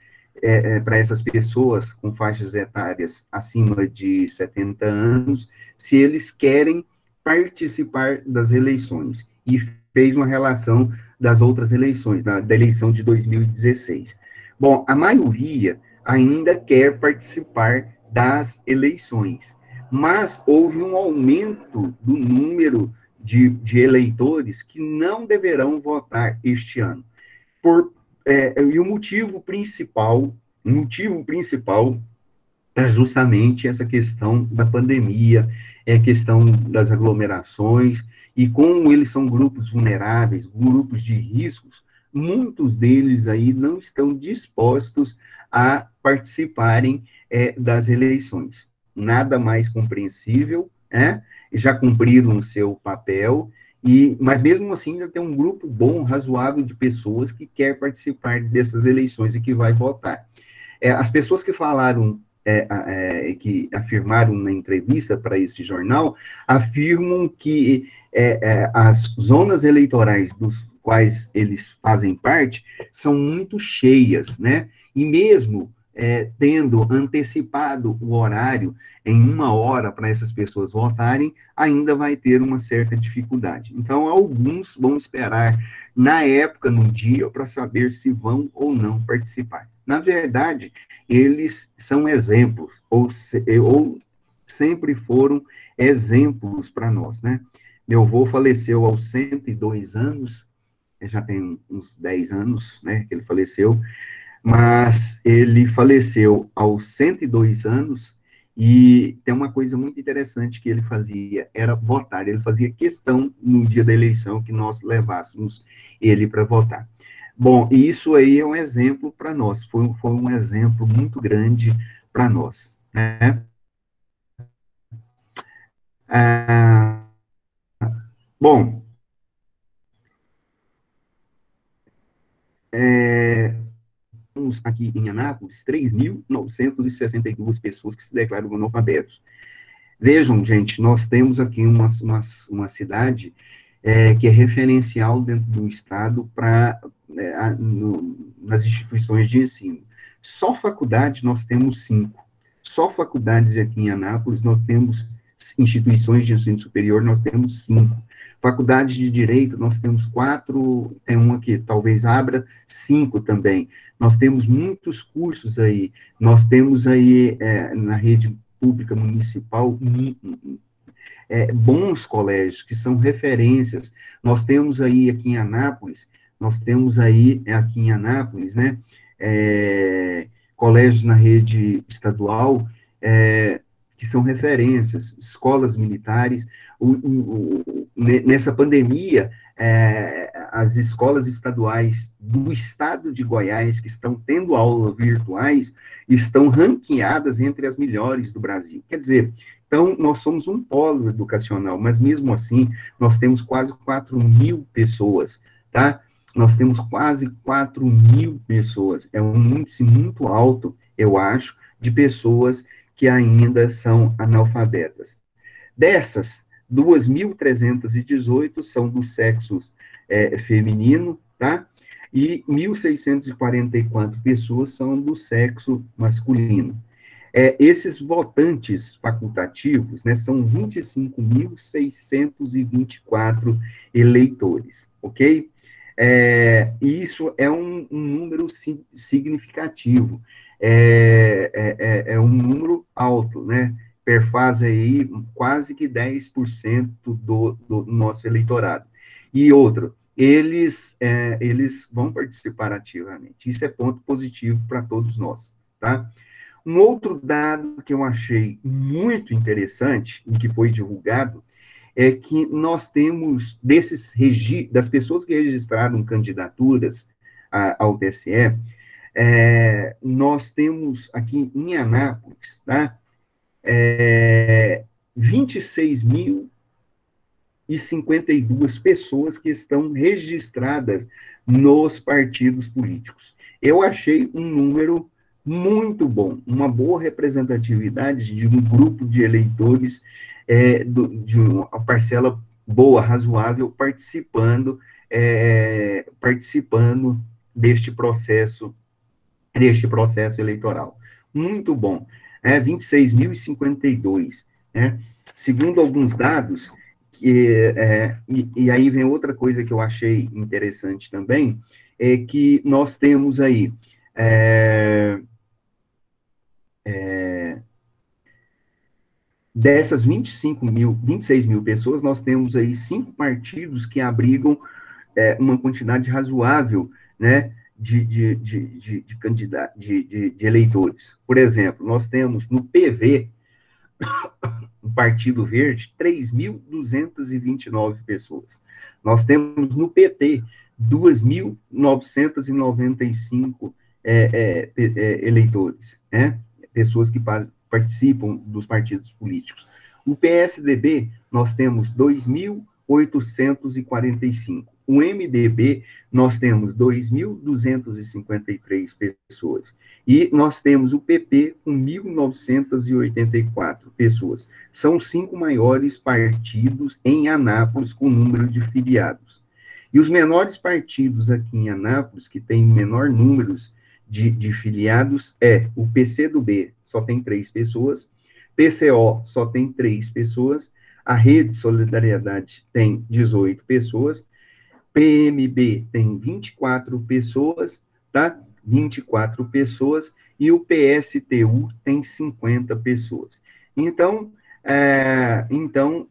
para essas pessoas com faixas etárias acima de 70 anos, se eles querem participar das eleições. E fez uma relação das outras eleições, da eleição de 2016. Bom, a maioria ainda quer participar das eleições, mas houve um aumento do número de eleitores que não deverão votar este ano. E o motivo principal é justamente essa questão da pandemia, é a questão das aglomerações, e como eles são grupos vulneráveis, grupos de riscos, muitos deles aí não estão dispostos a participarem das eleições. Nada mais compreensível, né? Já cumpriram o seu papel, mas mesmo assim ainda tem um grupo bom, razoável de pessoas que quer participar dessas eleições e que vai votar. As pessoas que falaram que afirmaram na entrevista para esse jornal, afirmam que as zonas eleitorais dos quais eles fazem parte são muito cheias, né? E mesmo tendo antecipado o horário em 1 hora para essas pessoas votarem, ainda vai ter uma certa dificuldade. Então, alguns vão esperar na época, no dia, para saber se vão ou não participar. Na verdade, eles são exemplos, ou sempre foram exemplos para nós, né? Meu avô faleceu aos 102 anos, já tem uns 10 anos, né, que ele faleceu, mas ele faleceu aos 102 anos, e tem uma coisa muito interessante que ele fazia, era votar, ele fazia questão, no dia da eleição, que nós levássemos ele para votar. Bom, e isso aí é um exemplo para nós, foi um exemplo muito grande para nós, né? Bom, temos aqui em Anápolis 3.962 pessoas que se declaram analfabetos. Vejam, gente, nós temos aqui uma cidade que é referencial dentro do Estado nas instituições de ensino. Só faculdade nós temos 5. Só faculdades aqui em Anápolis nós temos, instituições de ensino superior nós temos 5. Faculdade de Direito nós temos 4, tem uma que talvez abra 5 também. Nós temos muitos cursos aí, nós temos aí na rede pública municipal bons colégios, que são referências. Nós temos aí aqui em Anápolis, né, colégios na rede estadual, que são referências, escolas militares. Nessa pandemia, as escolas estaduais do estado de Goiás, que estão tendo aulas virtuais, estão ranqueadas entre as melhores do Brasil. Quer dizer, então, nós somos um polo educacional, mas mesmo assim, nós temos quase 4.000 pessoas, tá? Nós temos quase 4.000 pessoas. É um índice muito alto, eu acho, de pessoas que ainda são analfabetas. Dessas, 2.318 são do sexo feminino, tá? E 1.644 pessoas são do sexo masculino. Esses votantes facultativos, né, são 25.624 eleitores, ok? Isso é um número significativo, é um número alto, né? perfaz aí quase que 10% do nosso eleitorado. E outro, eles vão participar ativamente. Isso é ponto positivo para todos nós, tá? Um outro dado que eu achei muito interessante, e que foi divulgado, é que nós temos, das pessoas que registraram candidaturas ao TSE, nós temos aqui em Anápolis, tá? 26.052 pessoas que estão registradas nos partidos políticos. Eu achei um número muito bom, uma boa representatividade de um grupo de eleitores, de uma parcela boa, razoável, participando deste processo eleitoral. Muito bom. 26.052, né? Segundo alguns dados, e aí vem outra coisa que eu achei interessante também, é que nós temos aí dessas 26 mil pessoas, nós temos aí 5 partidos que abrigam uma quantidade razoável, né, de eleitores. Por exemplo, nós temos no PV, no Partido Verde, 3.229 pessoas. Nós temos no PT 2.995 eleitores, né? Pessoas que participam dos partidos políticos. O PSDB, nós temos 2.845. O MDB, nós temos 2.253 pessoas. E nós temos o PP com 1.984 pessoas. São os 5 maiores partidos em Anápolis com número de filiados. E os menores partidos aqui em Anápolis, que têm menor número de filiados, o PCdoB, só tem 3 pessoas, PCO só tem 3 pessoas, a Rede Solidariedade tem 18 pessoas, PMB tem 24 pessoas, tá? 24 pessoas, e o PSTU tem 50 pessoas. Então,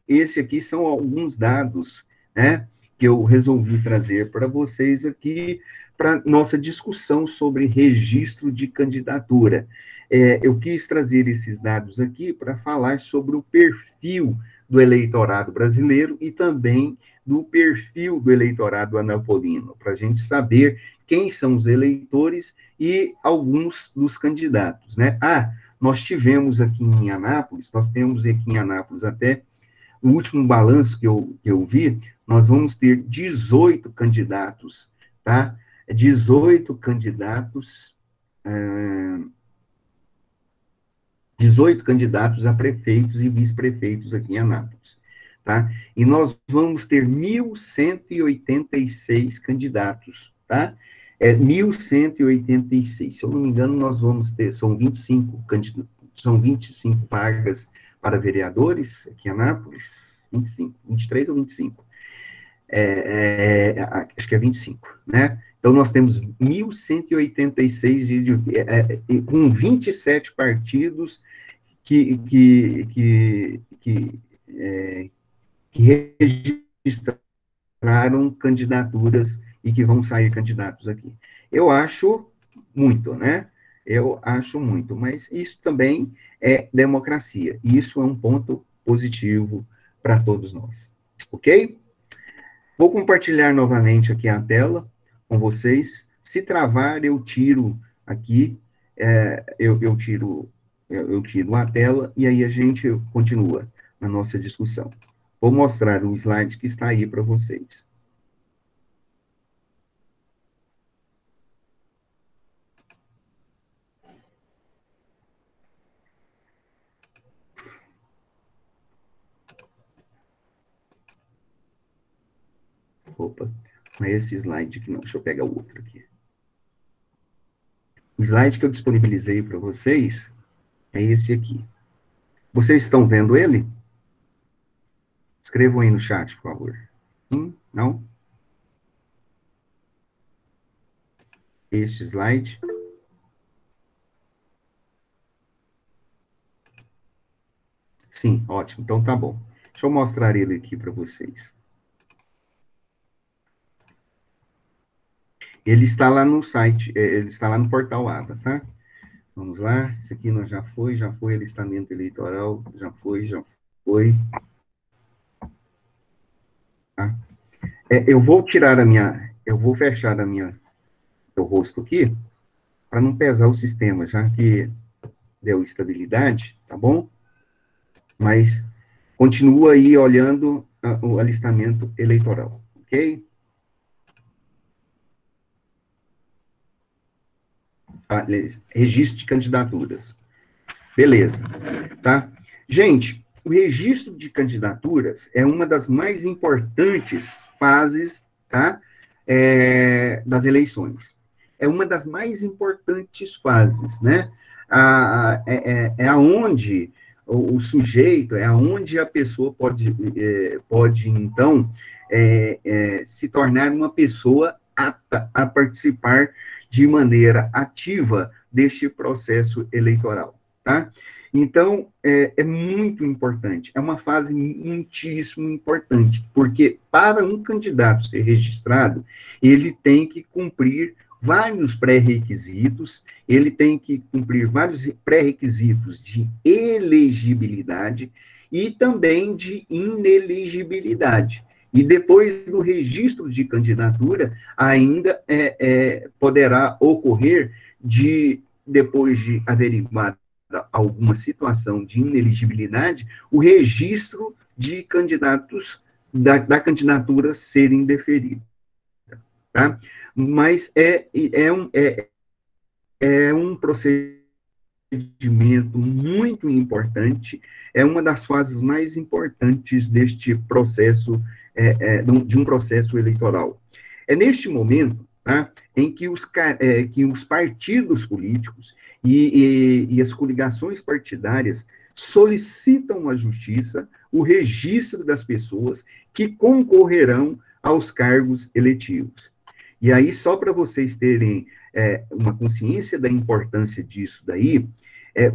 esse aqui são alguns dados, né, que eu resolvi trazer para vocês aqui, para nossa discussão sobre registro de candidatura. Eu quis trazer esses dados aqui para falar sobre o perfil do eleitorado brasileiro e também do perfil do eleitorado anapolino, para a gente saber quem são os eleitores e alguns dos candidatos, né? Nós tivemos aqui em Anápolis, nós temos aqui em Anápolis até o último balanço que eu vi, nós vamos ter 18 candidatos, tá? 18 candidatos, 18 candidatos a prefeitos e vice-prefeitos aqui em Anápolis, tá? E nós vamos ter 1.186 candidatos, tá? 1.186. Se eu não me engano, nós vamos ter, são 25 vagas para vereadores aqui em Anápolis, 25, 23 ou 25? Acho que é 25, né? Então, nós temos 1.186 com 27 partidos que registraram candidaturas e que vão sair candidatos aqui. Eu acho muito, né? Eu acho muito, mas isso também é democracia, e isso é um ponto positivo para todos nós, ok? Vou compartilhar novamente aqui a tela com vocês. Se travar, eu tiro aqui, eu tiro a tela e aí a gente continua na nossa discussão. Vou mostrar o slide que está aí para vocês. Opa, não é esse slide aqui não, deixa eu pegar o outro aqui. O slide que eu disponibilizei para vocês é esse aqui. Vocês estão vendo ele? Escrevam aí no chat, por favor. Sim? Não? Este slide. Sim, ótimo. Então tá bom. Deixa eu mostrar ele aqui para vocês. Ele está lá no site, ele está lá no portal ABA, tá? Vamos lá. Esse aqui nós já foi alistamento eleitoral, já foi. Tá? Eu vou tirar eu vou fechar o rosto aqui, para não pesar o sistema, já que deu estabilidade, tá bom? Mas continua aí olhando o alistamento eleitoral, ok? Registro de candidaturas. Beleza, tá? Gente, o registro de candidaturas é uma das mais importantes fases, tá? Das eleições. É uma das mais importantes fases, né? É aonde o sujeito, é aonde a pessoa pode então, se tornar uma pessoa apta a participar de maneira ativa deste processo eleitoral, tá? Então, é muito importante, é uma fase muitíssimo importante, porque para um candidato ser registrado, ele tem que cumprir vários pré-requisitos, ele tem que cumprir vários pré-requisitos de elegibilidade e também de inelegibilidade. E depois do registro de candidatura, ainda poderá ocorrer depois de averiguada alguma situação de ineligibilidade, o registro de candidatos, da candidatura ser indeferida. Tá? Mas é um procedimento muito importante, é uma das fases mais importantes deste processo, de um processo eleitoral. É neste momento, tá, em que os partidos políticos e as coligações partidárias solicitam à justiça o registro das pessoas que concorrerão aos cargos eletivos. E aí, só para vocês terem uma consciência da importância disso daí,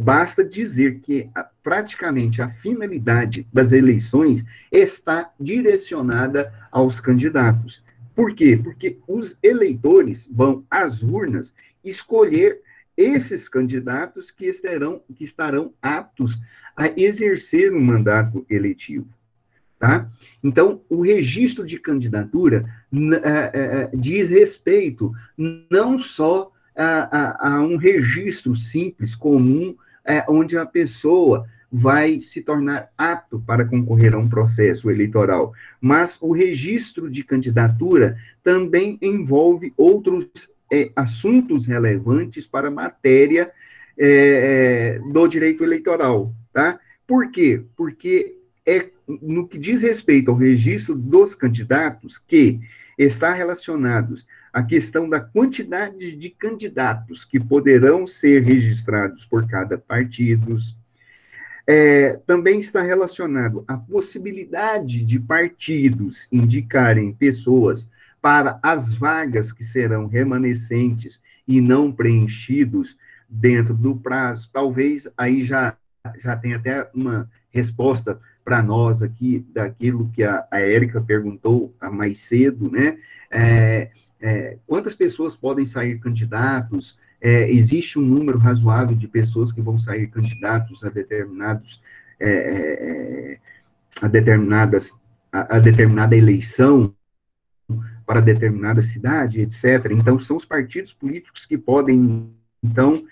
basta dizer que praticamente a finalidade das eleições está direcionada aos candidatos. Por quê? Porque os eleitores vão às urnas escolher esses candidatos que estarão aptos a exercer um mandato eletivo. Tá? Então, o registro de candidatura diz respeito não só a um registro simples, comum, onde a pessoa vai se tornar apto para concorrer a um processo eleitoral, mas o registro de candidatura também envolve outros assuntos relevantes para a matéria do direito eleitoral. Tá? Por quê? Porque no que diz respeito ao registro dos candidatos, que está relacionados à questão da quantidade de candidatos que poderão ser registrados por cada partido, também está relacionado à possibilidade de partidos indicarem pessoas para as vagas que serão remanescentes e não preenchidos dentro do prazo. Talvez aí já tenha até uma resposta para nós aqui, daquilo que a Érica perguntou mais cedo, né? Quantas pessoas podem sair candidatos? Existe um número razoável de pessoas que vão sair candidatos a determinada eleição para determinada cidade, etc. Então, são os partidos políticos que podem, então,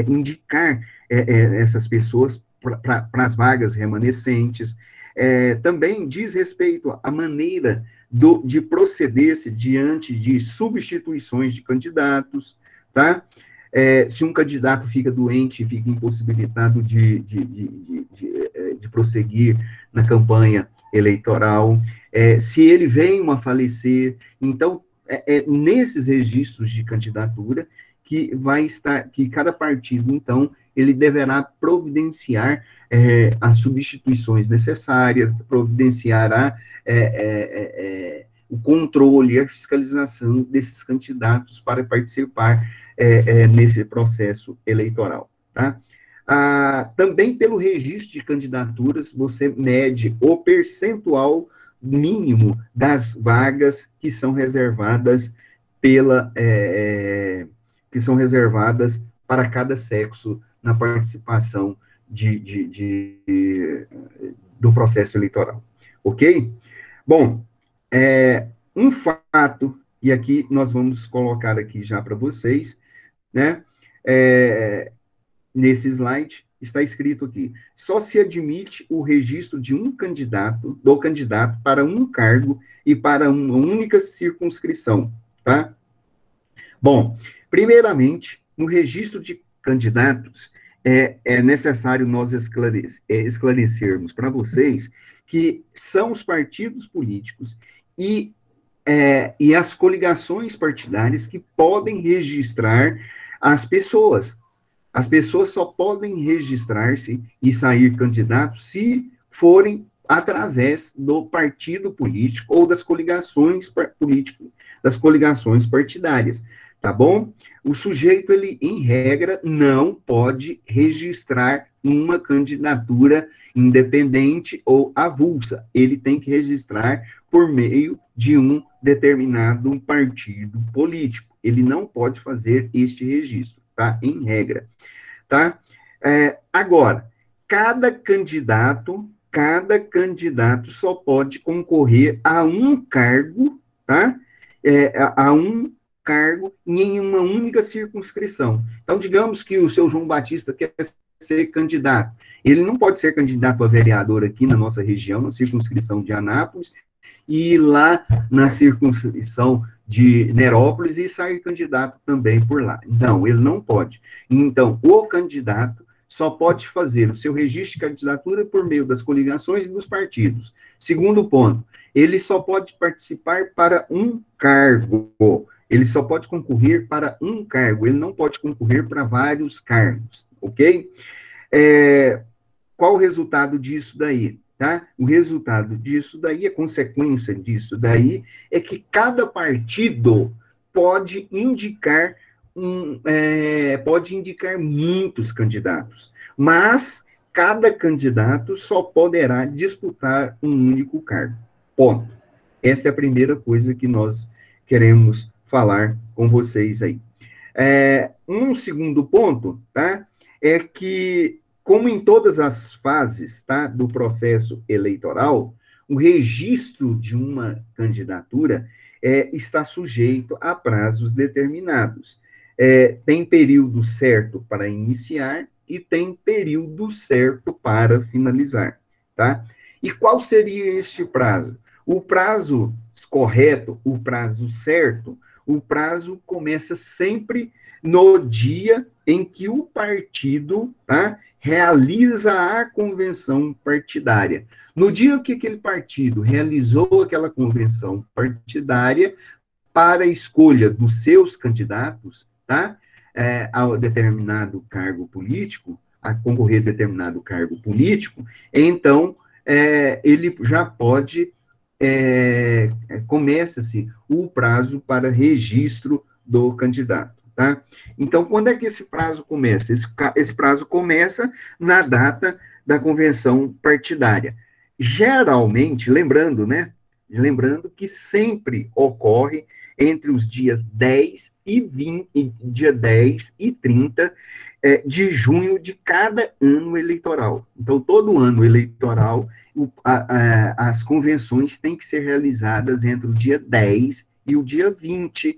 indicar essas pessoas para as vagas remanescentes. Também diz respeito à maneira de proceder-se diante de substituições de candidatos, tá? Se um candidato fica doente, fica impossibilitado de prosseguir na campanha eleitoral, se ele vem a falecer, então, nesses registros de candidatura que cada partido, então, ele deverá providenciar as substituições necessárias, providenciará o controle e a fiscalização desses candidatos para participar nesse processo eleitoral, tá? Também pelo registro de candidaturas, você mede o percentual mínimo das vagas que são reservadas que são reservadas para cada sexo na participação do processo eleitoral. Ok? Bom, um fato, e aqui nós vamos colocar aqui já para vocês, né? Nesse slide, está escrito aqui, só se admite o registro de do candidato para um cargo e para uma única circunscrição, tá? Bom, primeiramente, no registro de candidatos, é necessário nós esclarecermos para vocês que são os partidos políticos e as coligações partidárias que podem registrar as pessoas. As pessoas só podem registrar-se e sair candidatos se forem através do partido político ou das coligações políticas, das coligações partidárias, tá bom? O sujeito, ele, em regra, não pode registrar uma candidatura independente ou avulsa. Ele tem que registrar por meio de um determinado partido político. Ele não pode fazer este registro, tá? Em regra, tá? Agora, cada candidato só pode concorrer a um cargo, tá? A um cargo em uma única circunscrição. Então, digamos que o seu João Batista quer ser candidato. Ele não pode ser candidato a vereador aqui na nossa região, na circunscrição de Anápolis, e ir lá na circunscrição de Nerópolis e sair candidato também por lá. Não, ele não pode. Então, o candidato só pode fazer o seu registro de candidatura por meio das coligações e dos partidos. Segundo ponto, ele só pode participar para um cargo. Ele só pode concorrer para um cargo, ele não pode concorrer para vários cargos, ok? Qual o resultado disso daí? Tá? O resultado disso daí, a consequência disso daí, é que cada partido pode indicar muitos candidatos, mas cada candidato só poderá disputar um único cargo. Ponto. Essa é a primeira coisa que nós queremos falar com vocês aí. Um segundo ponto, tá? É que, como em todas as fases, tá, do processo eleitoral, o registro de uma candidatura está sujeito a prazos determinados. Tem período certo para iniciar e tem período certo para finalizar, tá? E qual seria este prazo? O prazo correto, o prazo certo, o prazo começa sempre no dia em que o partido, tá, realiza a convenção partidária. No dia que aquele partido realizou aquela convenção partidária para a escolha dos seus candidatos, tá, a determinado cargo político, a concorrer a determinado cargo político, então ele já pode, começa-se o prazo para registro do candidato. Tá? Então, quando é que esse prazo começa? Esse prazo começa na data da convenção partidária. Geralmente, lembrando, né? Lembrando que sempre ocorre entre os dias 10 e 20, dia 10 e 30 de junho de cada ano eleitoral. Então, todo ano eleitoral, as convenções têm que ser realizadas entre o dia 10 e o dia 20,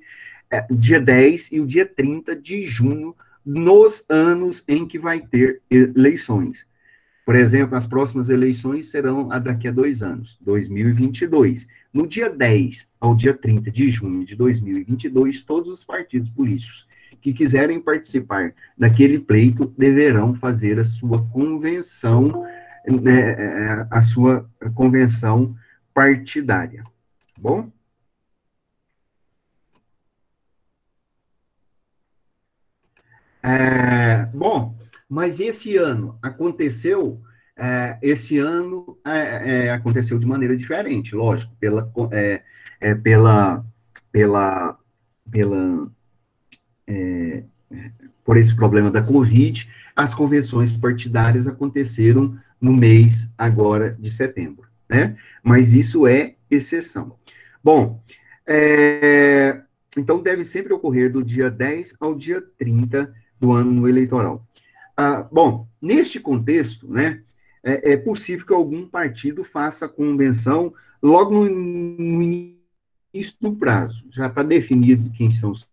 dia 10 e o dia 30 de junho, nos anos em que vai ter eleições. Por exemplo, as próximas eleições serão daqui a 2 anos, 2022. No dia 10 ao dia 30 de junho de 2022, todos os partidos políticos que quiserem participar daquele pleito deverão fazer a sua convenção, partidária. Bom? Bom, mas esse ano aconteceu de maneira diferente, lógico, por esse problema da Covid, as convenções partidárias aconteceram no mês agora de setembro, né? Mas isso é exceção. Bom, então deve sempre ocorrer do dia 10 ao dia 30 do ano eleitoral. Bom, neste contexto, né, é possível que algum partido faça a convenção logo no início do prazo. Já está definido quem são os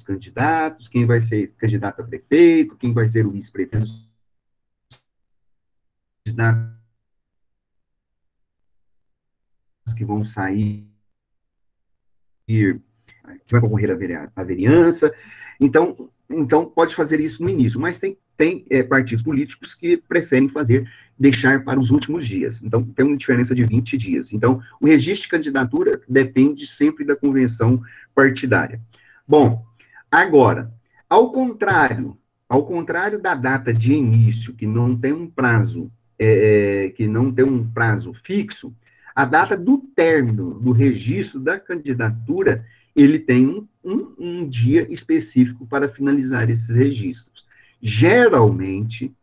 candidatos, quem vai ser candidato a prefeito, quem vai ser o vice-prefeito, candidatos que vão sair, que vai concorrer à vereança. Então, pode fazer isso no início, mas tem partidos políticos que preferem deixar para os últimos dias. Então, tem uma diferença de 20 dias. Então, o registro de candidatura depende sempre da convenção partidária. Bom, agora, ao contrário da data de início, que não tem um prazo, fixo, a data do término do registro da candidatura, ele tem um dia específico para finalizar esses registros. Geralmente,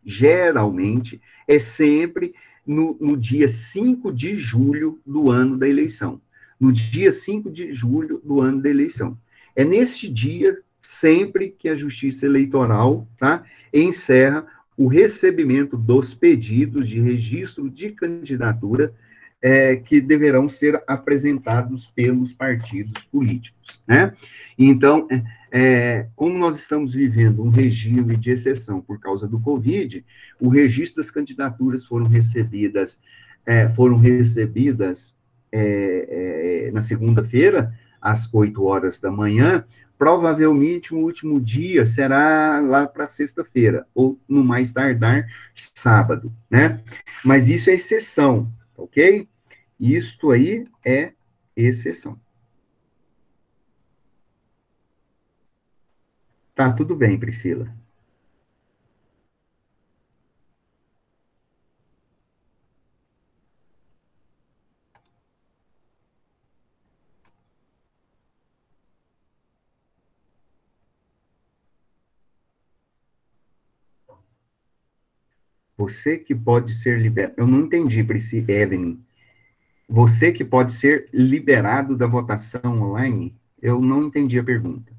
é sempre no dia 5 de julho do ano da eleição. No dia 5 de julho do ano da eleição. É neste dia, sempre, que a Justiça Eleitoral, tá, encerra o recebimento dos pedidos de registro de candidatura que deverão ser apresentados pelos partidos políticos, né? Então, como nós estamos vivendo um regime de exceção por causa do Covid, o registro das candidaturas foram recebidas na segunda-feira, às 8 horas da manhã. Provavelmente o último dia será lá para sexta-feira, ou no mais tardar, sábado, né? Mas isso é exceção, ok? Isto aí é exceção. Tá tudo bem, Priscila. Você que pode ser liberado. Eu não entendi, Priscila, Evelyn. Você que pode ser liberado da votação online? Eu não entendi a pergunta.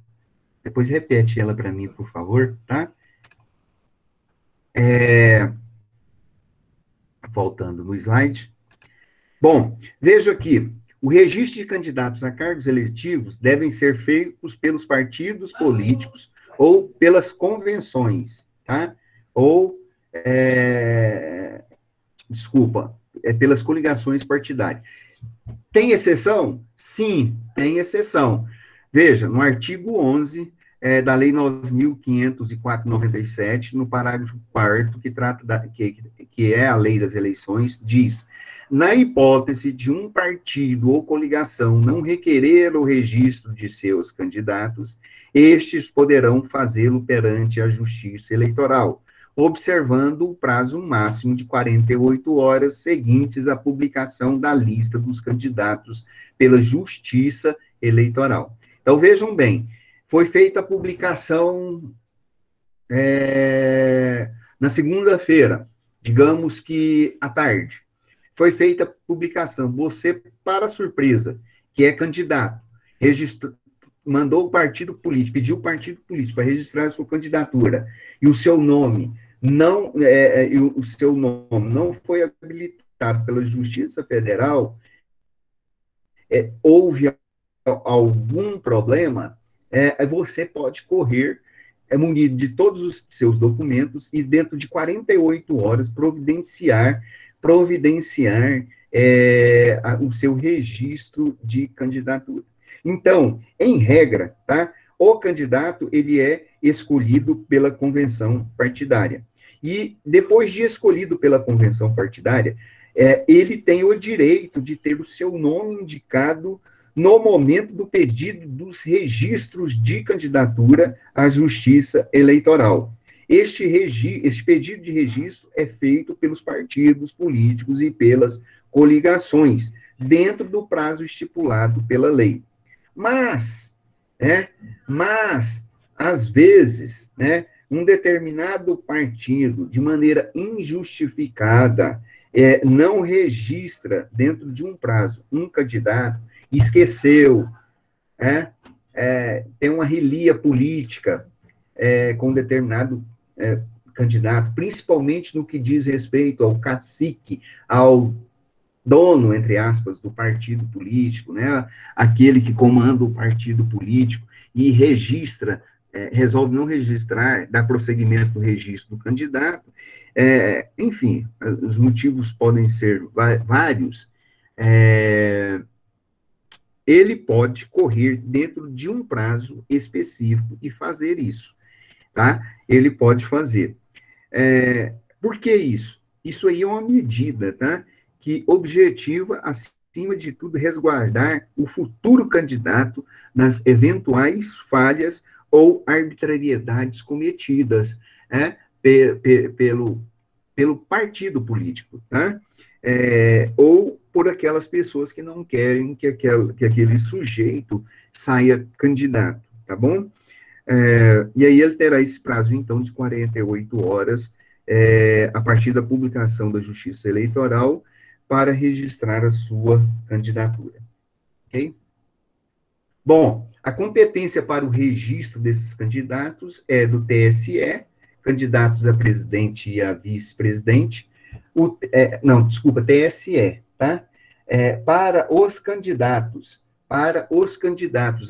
Depois repete ela para mim, por favor, tá? Voltando no slide. Bom, veja aqui. O registro de candidatos a cargos eletivos devem ser feitos pelos partidos políticos ou pelas convenções, tá? Ou, pelas coligações partidárias. Tem exceção? Sim, tem exceção. Veja, no artigo 11 da Lei 9.504/97, no parágrafo 4º, que trata que é a lei das eleições, diz: na hipótese de um partido ou coligação não requerer o registro de seus candidatos, estes poderão fazê-lo perante a Justiça Eleitoral, observando o prazo máximo de 48 horas seguintes à publicação da lista dos candidatos pela Justiça Eleitoral. Então, vejam bem, foi feita a publicação na segunda-feira, digamos que à tarde. Foi feita a publicação. Você, para surpresa, que é candidato, mandou o partido político, pediu o partido político para registrar a sua candidatura, e o seu nome não foi habilitado pela Justiça Federal, houve algum problema, você pode correr munido de todos os seus documentos e, dentro de 48 horas, providenciar o seu registro de candidatura. Então, em regra, tá? O candidato, ele é escolhido pela convenção partidária. E, depois de escolhido pela convenção partidária, ele tem o direito de ter o seu nome indicado no momento do pedido dos registros de candidatura à Justiça Eleitoral. Este pedido de registro é feito pelos partidos políticos e pelas coligações, dentro do prazo estipulado pela lei. Mas, né? Mas, às vezes, né, um determinado partido, de maneira injustificada, não registra dentro de um prazo um candidato, esqueceu, né? Tem uma relia política com determinado candidato, principalmente no que diz respeito ao cacique, ao dono, entre aspas, do partido político, né? Aquele que comanda o partido político e registra, resolve não registrar, dá prosseguimento do registro do candidato. Enfim, os motivos podem ser vários. Ele pode correr dentro de um prazo específico e fazer isso, tá? Ele pode fazer. Por que isso? Isso aí é uma medida, tá? Que objetiva, acima de tudo, resguardar o futuro candidato das eventuais falhas ou arbitrariedades cometidas, né? Pelo partido político, tá? Ou por aquelas pessoas que não querem que aquele sujeito saia candidato, tá bom? E aí ele terá esse prazo, então, de 48 horas, a partir da publicação da Justiça Eleitoral, para registrar a sua candidatura. Ok? Bom, a competência para o registro desses candidatos é do TSE, candidatos a presidente e a vice-presidente, TSE, tá? Para os candidatos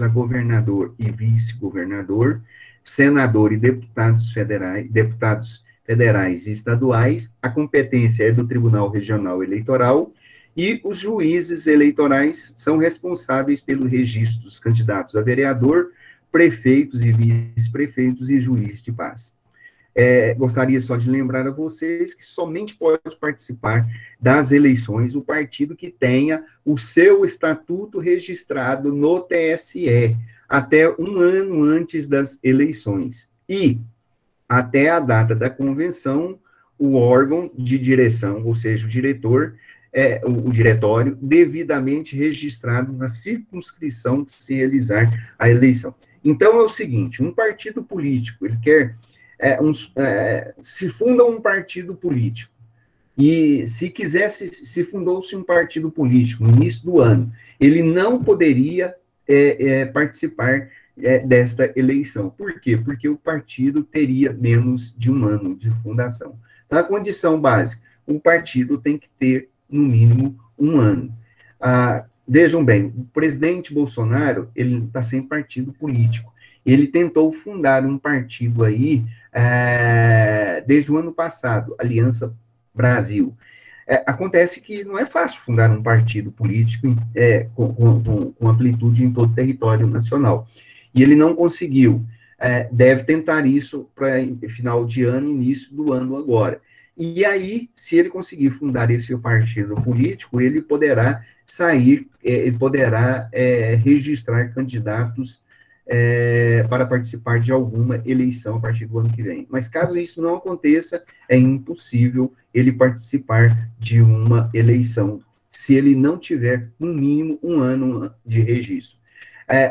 a governador e vice-governador, senador e deputados federais e estaduais, a competência é do Tribunal Regional Eleitoral, e os juízes eleitorais são responsáveis pelo registro dos candidatos a vereador, prefeitos e vice-prefeitos e juiz de paz. Gostaria só de lembrar a vocês que somente pode participar das eleições o partido que tenha o seu estatuto registrado no TSE, até um ano antes das eleições. E, até a data da convenção, o órgão de direção, ou seja, o diretor, o diretório, devidamente registrado na circunscrição que se realizar a eleição. Então, é o seguinte, um partido político, ele quer... se funda um partido político, e se fundou-se um partido político no início do ano, ele não poderia participar desta eleição. Por quê? Porque o partido teria menos de um ano de fundação. Então, a condição básica, o partido tem que ter, no mínimo, um ano. Vejam bem, o presidente Bolsonaro, ele está sem partido político. Ele tentou fundar um partido aí desde o ano passado, Aliança Brasil. Acontece que não é fácil fundar um partido político com amplitude em todo o território nacional. E ele não conseguiu. Deve tentar isso para final de ano, início do ano agora. E aí, se ele conseguir fundar esse partido político, ele poderá registrar candidatos para participar de alguma eleição a partir do ano que vem. Mas caso isso não aconteça, é impossível ele participar de uma eleição, se ele não tiver, no mínimo, um ano de registro.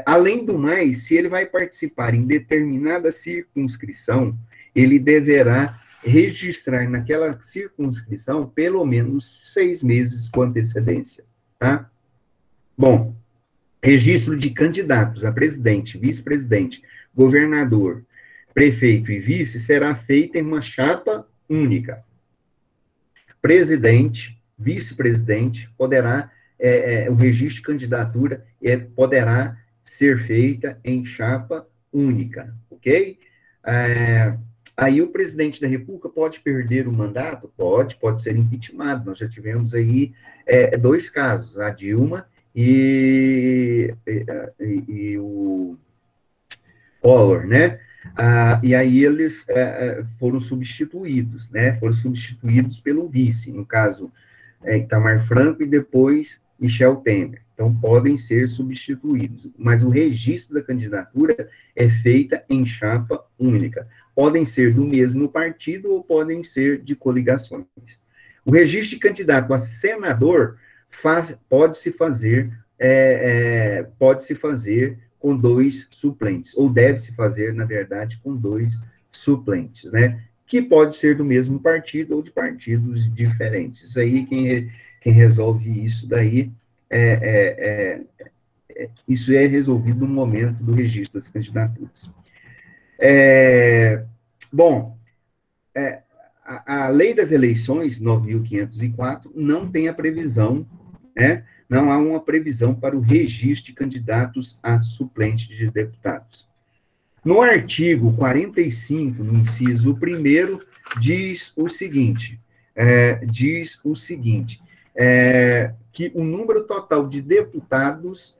Além do mais, se ele vai participar em determinada circunscrição, ele deverá registrar naquela circunscrição pelo menos 6 meses com antecedência, tá? Bom, registro de candidatos a presidente, vice-presidente, governador, prefeito e vice será feito em uma chapa única. Presidente, vice-presidente, o registro de candidatura poderá ser feita em chapa única, ok? Aí o presidente da República pode perder o mandato? Pode ser impeachmentado. Nós já tivemos aí 2 casos, a Dilma e o Collor, né? E aí eles foram substituídos, né? Foram substituídos pelo vice, no caso, Itamar Franco e depois Michel Temer. Então, podem ser substituídos, mas o registro da candidatura é feita em chapa única. Podem ser do mesmo partido ou podem ser de coligações. O registro de candidato a senador pode-se fazer com 2 suplentes, ou deve-se fazer, na verdade, com 2 suplentes, né? Que pode ser do mesmo partido ou de partidos diferentes. Isso aí, quem resolve isso daí, isso é resolvido no momento do registro das candidaturas. Bom, a Lei das Eleições, 9.504, não tem a previsão, né? Não há uma previsão para o registro de candidatos a suplente de deputados. No artigo 45, no inciso 1º, diz o seguinte, que o número total de deputados,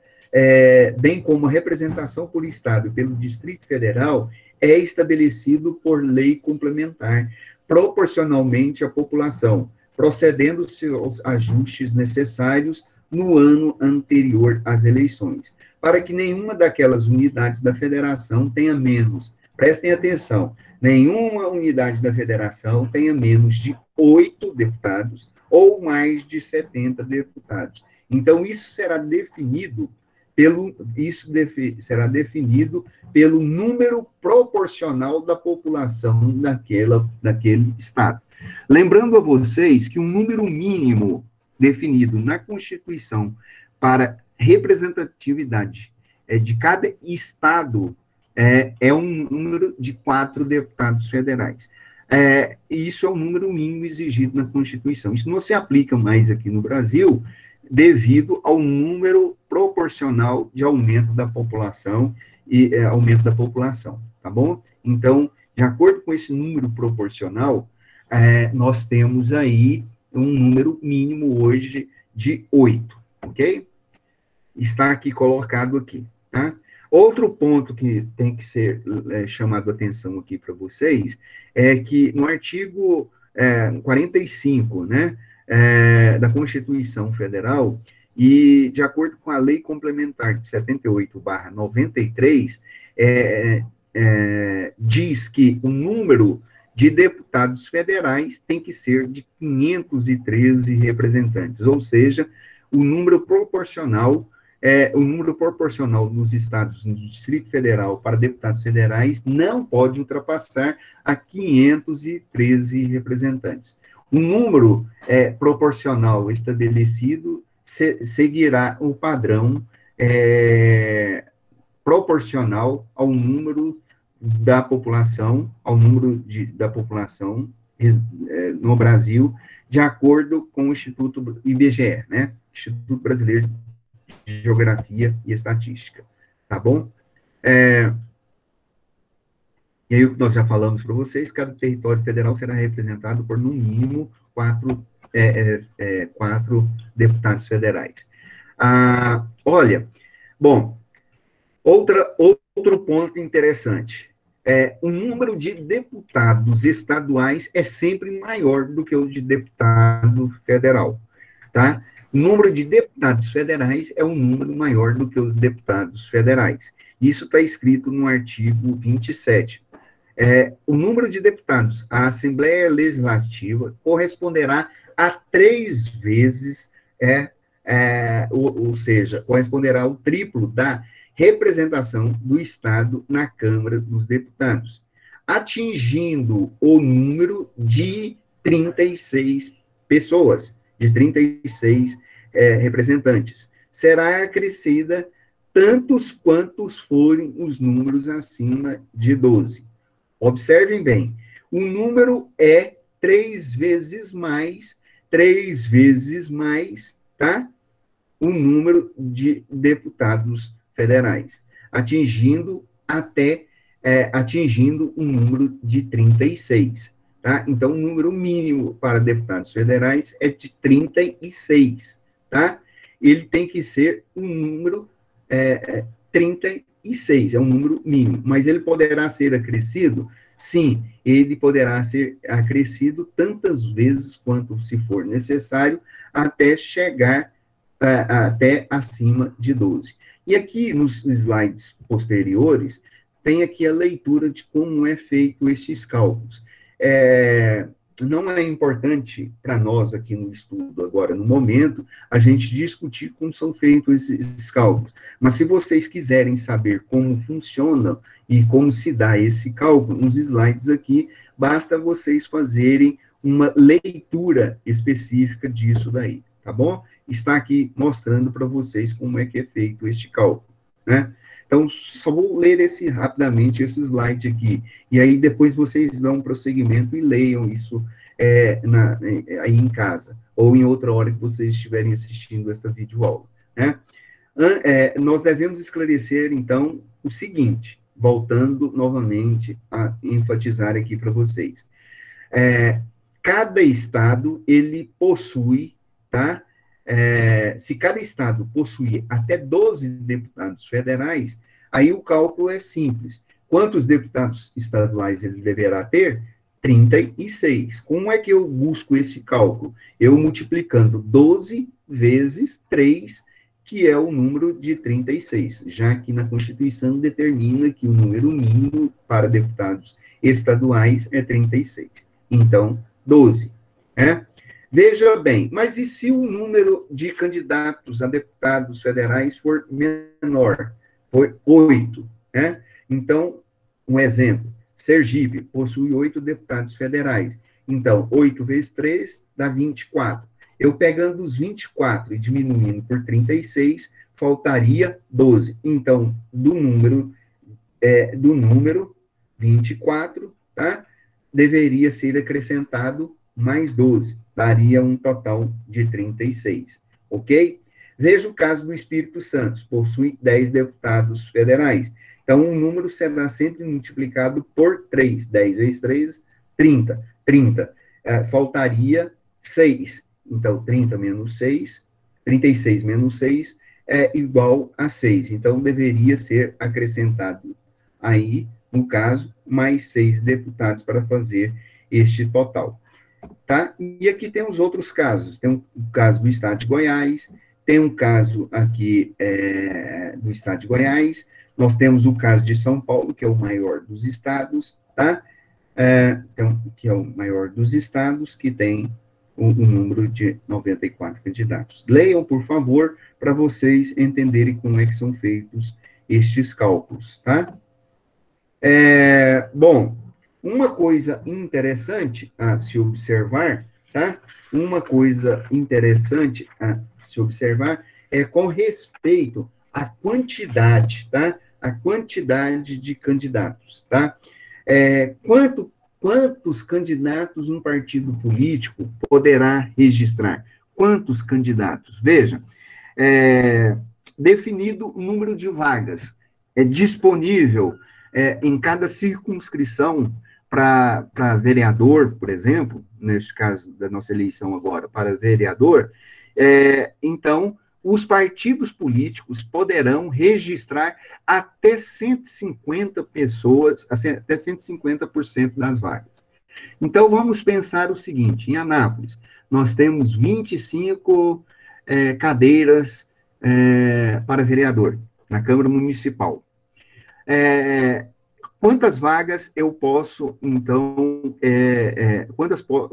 bem como a representação por Estado e pelo Distrito Federal, é estabelecido por lei complementar, proporcionalmente à população, procedendo-se aos ajustes necessários no ano anterior às eleições, para que nenhuma daquelas unidades da federação tenha menos, prestem atenção, nenhuma unidade da federação tenha menos de 8 deputados ou mais de 70 deputados. Então, isso será definido pelo número proporcional da população daquele estado. Lembrando a vocês que um número mínimo definido na Constituição para representatividade de cada estado é um número de 4 deputados federais. E isso é o número mínimo exigido na Constituição. Isso não se aplica mais aqui no Brasil, devido ao número proporcional de aumento da população tá bom? Então, de acordo com esse número proporcional, nós temos aí um número mínimo hoje de 8, ok? Está aqui colocado aqui, tá? Outro ponto que tem que ser chamado a atenção aqui para vocês é que no artigo 45, né, da Constituição Federal, e de acordo com a Lei Complementar de 78/93, diz que o número de deputados federais tem que ser de 513 representantes, ou seja, o número proporcional nos estados do Distrito Federal para deputados federais não pode ultrapassar a 513 representantes. O número proporcional estabelecido seguirá o padrão proporcional ao número da população, no Brasil, de acordo com o Instituto IBGE, né? Instituto Brasileiro de Geografia e Estatística, tá bom? E aí, o que nós já falamos para vocês, cada território federal será representado por, no mínimo, 4 deputados federais. Olha, bom, outro ponto interessante, o número de deputados estaduais é sempre maior do que o de deputado federal, tá? O número de deputados federais é um número maior do que os deputados federais. Isso está escrito no artigo 27. O número de deputados à Assembleia Legislativa corresponderá a 3 vezes, ou seja, corresponderá ao triplo da representação do Estado na Câmara dos Deputados, atingindo o número de 36 pessoas, de 36 representantes. Será acrescida tantos quantos forem os números acima de 12. Observem bem, o número é 3 vezes mais, tá? O número de deputados federais, atingindo um número de 36, tá? Então, o número mínimo para deputados federais é de 36, tá? Ele tem que ser um número 36, é um número mínimo, mas ele poderá ser acrescido? Sim, ele poderá ser acrescido tantas vezes quanto se for necessário, até chegar até acima de 12. E aqui, nos slides posteriores, tem aqui a leitura de como é feito esses cálculos. não é importante para nós aqui no estudo agora, no momento, a gente discutir como são feitos esses cálculos. Mas se vocês quiserem saber como funciona e como se dá esse cálculo, nos slides aqui, basta vocês fazerem uma leitura específica disso daí, tá bom? Está aqui mostrando para vocês como é que é feito este cálculo, né? Então, só vou ler rapidamente esse slide aqui, e aí depois vocês dão um prosseguimento e leiam isso aí em casa, ou em outra hora que vocês estiverem assistindo esta videoaula, né? Nós devemos esclarecer, então, o seguinte, voltando novamente a enfatizar aqui para vocês. Cada estado, ele possui, tá? Se cada estado possuir até 12 deputados federais, aí o cálculo é simples. Quantos deputados estaduais ele deverá ter? 36. Como é que eu busco esse cálculo? Eu multiplicando 12 vezes 3, que é o número de 36, já que na Constituição determina que o número mínimo para deputados estaduais é 36. Então, 12, né? Veja bem, mas e se o número de candidatos a deputados federais for menor, for 8, né? Então, um exemplo, Sergipe possui 8 deputados federais. Então, 8 vezes 3 dá 24. Eu pegando os 24 e diminuindo por 36, faltaria 12. Então, do número 24, tá? Deveria ser acrescentado mais 12, daria um total de 36, ok? Veja o caso do Espírito Santo, possui 10 deputados federais. Então, o número será sempre multiplicado por 3. 10 vezes 3, 30. 30. Faltaria 6. Então, 30 menos 6, 36 menos 6 é igual a 6. Então, deveria ser acrescentado aí, no caso, mais 6 deputados para fazer este total. Tá? E aqui tem os outros casos. Tem o caso do Estado de Goiás, tem um caso aqui do Estado de Goiás, nós temos o caso de São Paulo, que é o maior dos estados, tá? Então, que é o maior dos estados, que tem um número de 94 candidatos. Leiam, por favor, para vocês entenderem como é que são feitos estes cálculos, tá? Bom, uma coisa interessante a se observar, tá? Uma coisa interessante a se observar é com respeito à quantidade, tá? A quantidade de candidatos, tá? Quantos candidatos um partido político poderá registrar? Quantos candidatos? Veja, definido o número de vagas disponível em cada circunscrição para vereador, por exemplo, neste caso da nossa eleição agora, para vereador, então, os partidos políticos poderão registrar até 150 pessoas, até 150% das vagas. Então, vamos pensar o seguinte, em Anápolis, nós temos 25 cadeiras para vereador, na Câmara Municipal. Quantas vagas eu posso, então,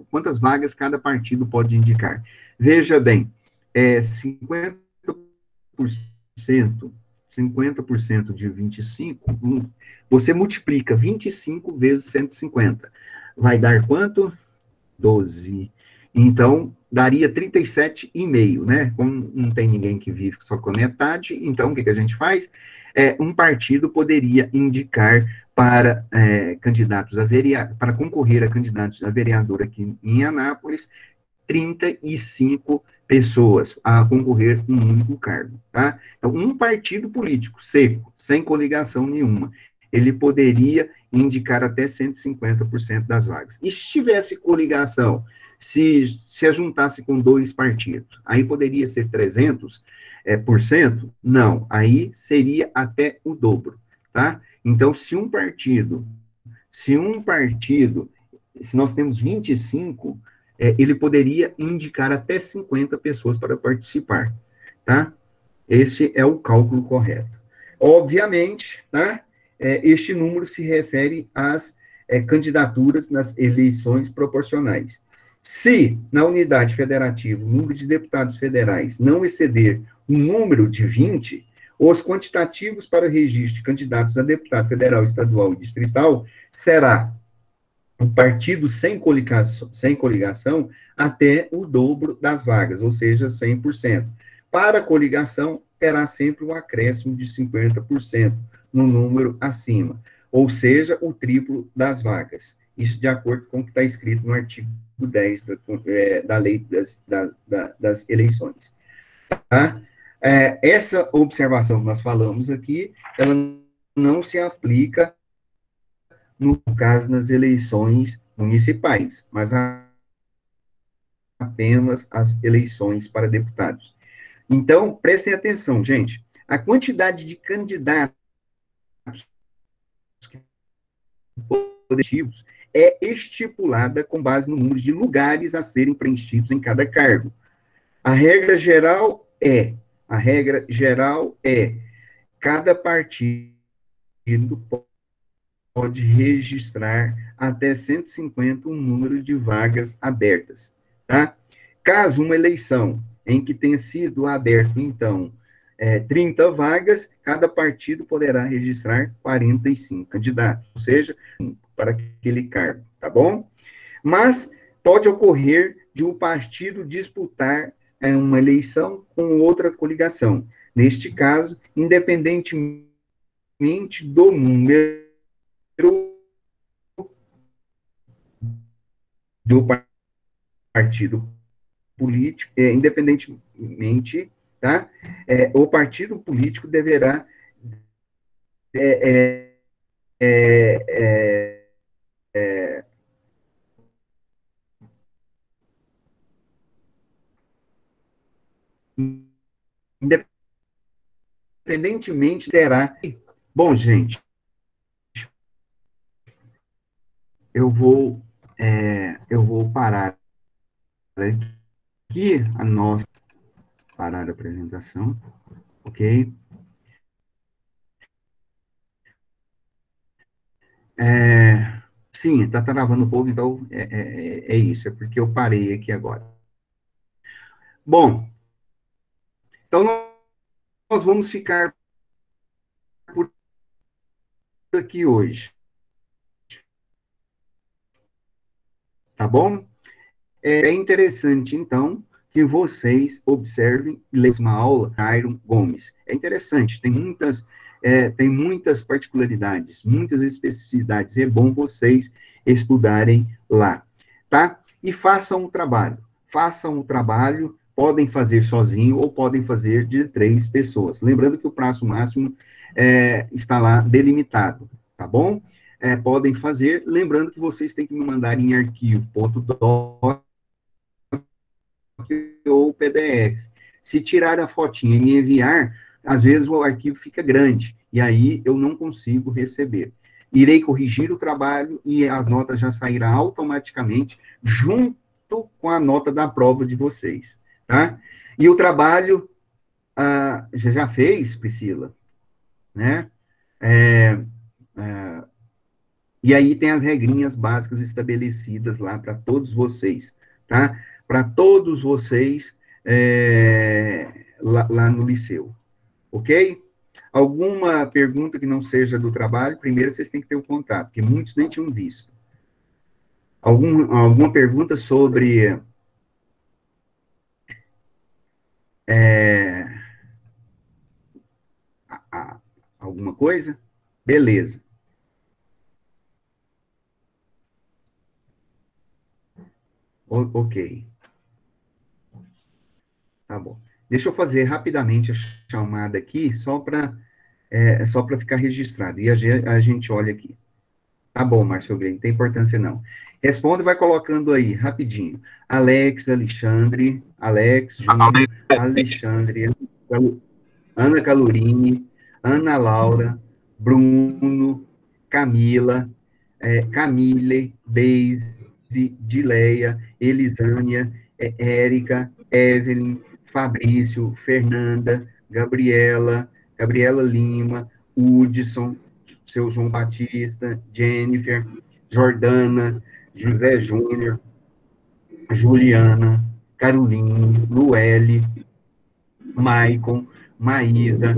quantas vagas cada partido pode indicar? Veja bem, 50% de 25, você multiplica 25 vezes 150. Vai dar quanto? 12. Então, daria 37,5, né? Como não tem ninguém que vive só com metade, então, o que a gente faz? Um partido poderia indicar para candidatos a vereador, para concorrer a candidatos a vereador aqui em Anápolis, 35 pessoas a concorrer um único cargo, tá? Então, um partido político seco, sem coligação nenhuma, ele poderia indicar até 150% das vagas. E se tivesse coligação, se juntasse com 2 partidos, aí poderia ser 300%? Não, aí seria até o dobro, tá? Então, se nós temos 25, ele poderia indicar até 50 pessoas para participar, tá? Esse é o cálculo correto. Obviamente, tá? Este número se refere às candidaturas nas eleições proporcionais. Se, na unidade federativa, o número de deputados federais não exceder um número de 20, os quantitativos para o registro de candidatos a deputado federal, estadual e distrital será um partido sem coligação até o dobro das vagas, ou seja, 100%. Para a coligação, terá sempre um acréscimo de 50% no número acima, ou seja, o triplo das vagas. Isso de acordo com o que está escrito no artigo 10 da lei das eleições. Tá? Essa observação que nós falamos aqui, ela não se aplica, no caso, nas eleições municipais, mas apenas as eleições para deputados. Então, prestem atenção, gente. A quantidade de candidatos positivos é estipulada com base no número de lugares a serem preenchidos em cada cargo. A regra geral é, cada partido pode registrar até 150 um número de vagas abertas, tá? Caso uma eleição em que tenha sido aberto, então, 30 vagas, cada partido poderá registrar 45 candidatos, ou seja, para aquele cargo, tá bom? Mas pode ocorrer de um partido disputar uma eleição com outra coligação. Neste caso, independentemente do número do partido político, independentemente, tá? O partido político deverá independentemente será. Bom, gente, eu vou parar aqui parar a apresentação, ok? Sim, está travando um pouco, então é isso, é porque eu parei aqui agora. Bom, então nós vamos ficar por aqui hoje. Tá bom? É interessante, então, que vocês observem e leiam uma aula Iron Gomes. É interessante, tem muitas particularidades, muitas especificidades. É bom vocês estudarem lá, tá? E façam o trabalho. Podem fazer sozinho ou podem fazer de 3 pessoas. Lembrando que o prazo máximo está lá delimitado, tá bom? Podem fazer, lembrando que vocês têm que me mandar em arquivo.doc ou PDF. Se tirar a fotinha e me enviar, às vezes o arquivo fica grande, e aí eu não consigo receber. Irei corrigir o trabalho e as notas já sairão automaticamente, junto com a nota da prova de vocês, tá? E o trabalho, já fez, Priscila, né? E aí tem as regrinhas básicas estabelecidas lá para todos vocês, tá? Para todos vocês lá no liceu, ok? Alguma pergunta que não seja do trabalho, primeiro vocês têm que ter o contato, porque muitos nem tinham visto. Alguma pergunta sobre alguma coisa? Beleza. Ok. Tá bom. Deixa eu fazer rapidamente a chamada aqui, só para ficar registrado. E a gente olha aqui. Tá bom, Márcio Green, não tem importância não. Responda e vai colocando aí, rapidinho. Alex, Alexandre, Alex, Júnior, Alexandre, Ana Calorini, Ana Laura, Bruno, Camila, Camille, Deise, Dileia, Elisânia, Érica, Evelyn, Fabrício, Fernanda, Gabriela Lima, Hudson, seu João Batista, Jennifer, Jordana, José Júnior, Juliana, Caroline, Luele, Maicon, Maísa,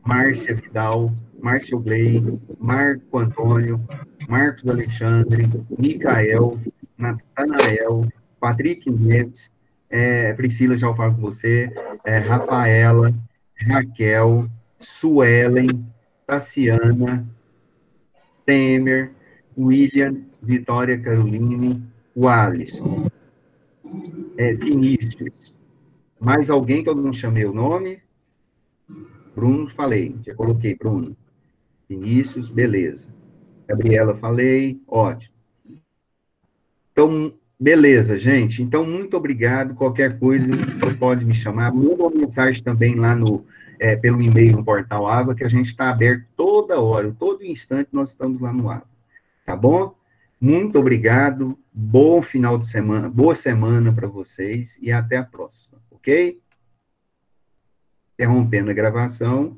Márcia Vidal, Márcio Gley, Marco Antônio, Marcos Alexandre, Micael, Natanael, Patrick Neves, Priscila, já falo com você, Rafaela, Raquel, Suelen, Tassiana, Temer, William, Vitória Caroline, o Alisson, Vinícius. Mais alguém que eu não chamei o nome? Bruno, falei, já coloquei, Bruno. Vinícius, beleza. Gabriela, falei, ótimo. Então, beleza, gente. Então, muito obrigado. Qualquer coisa, você pode me chamar. Manda uma mensagem também lá pelo e-mail no Portal Ava, que a gente está aberto toda hora, todo instante nós estamos lá no Ava. Tá bom? Muito obrigado. Bom final de semana, boa semana para vocês e até a próxima, ok? Interrompendo a gravação.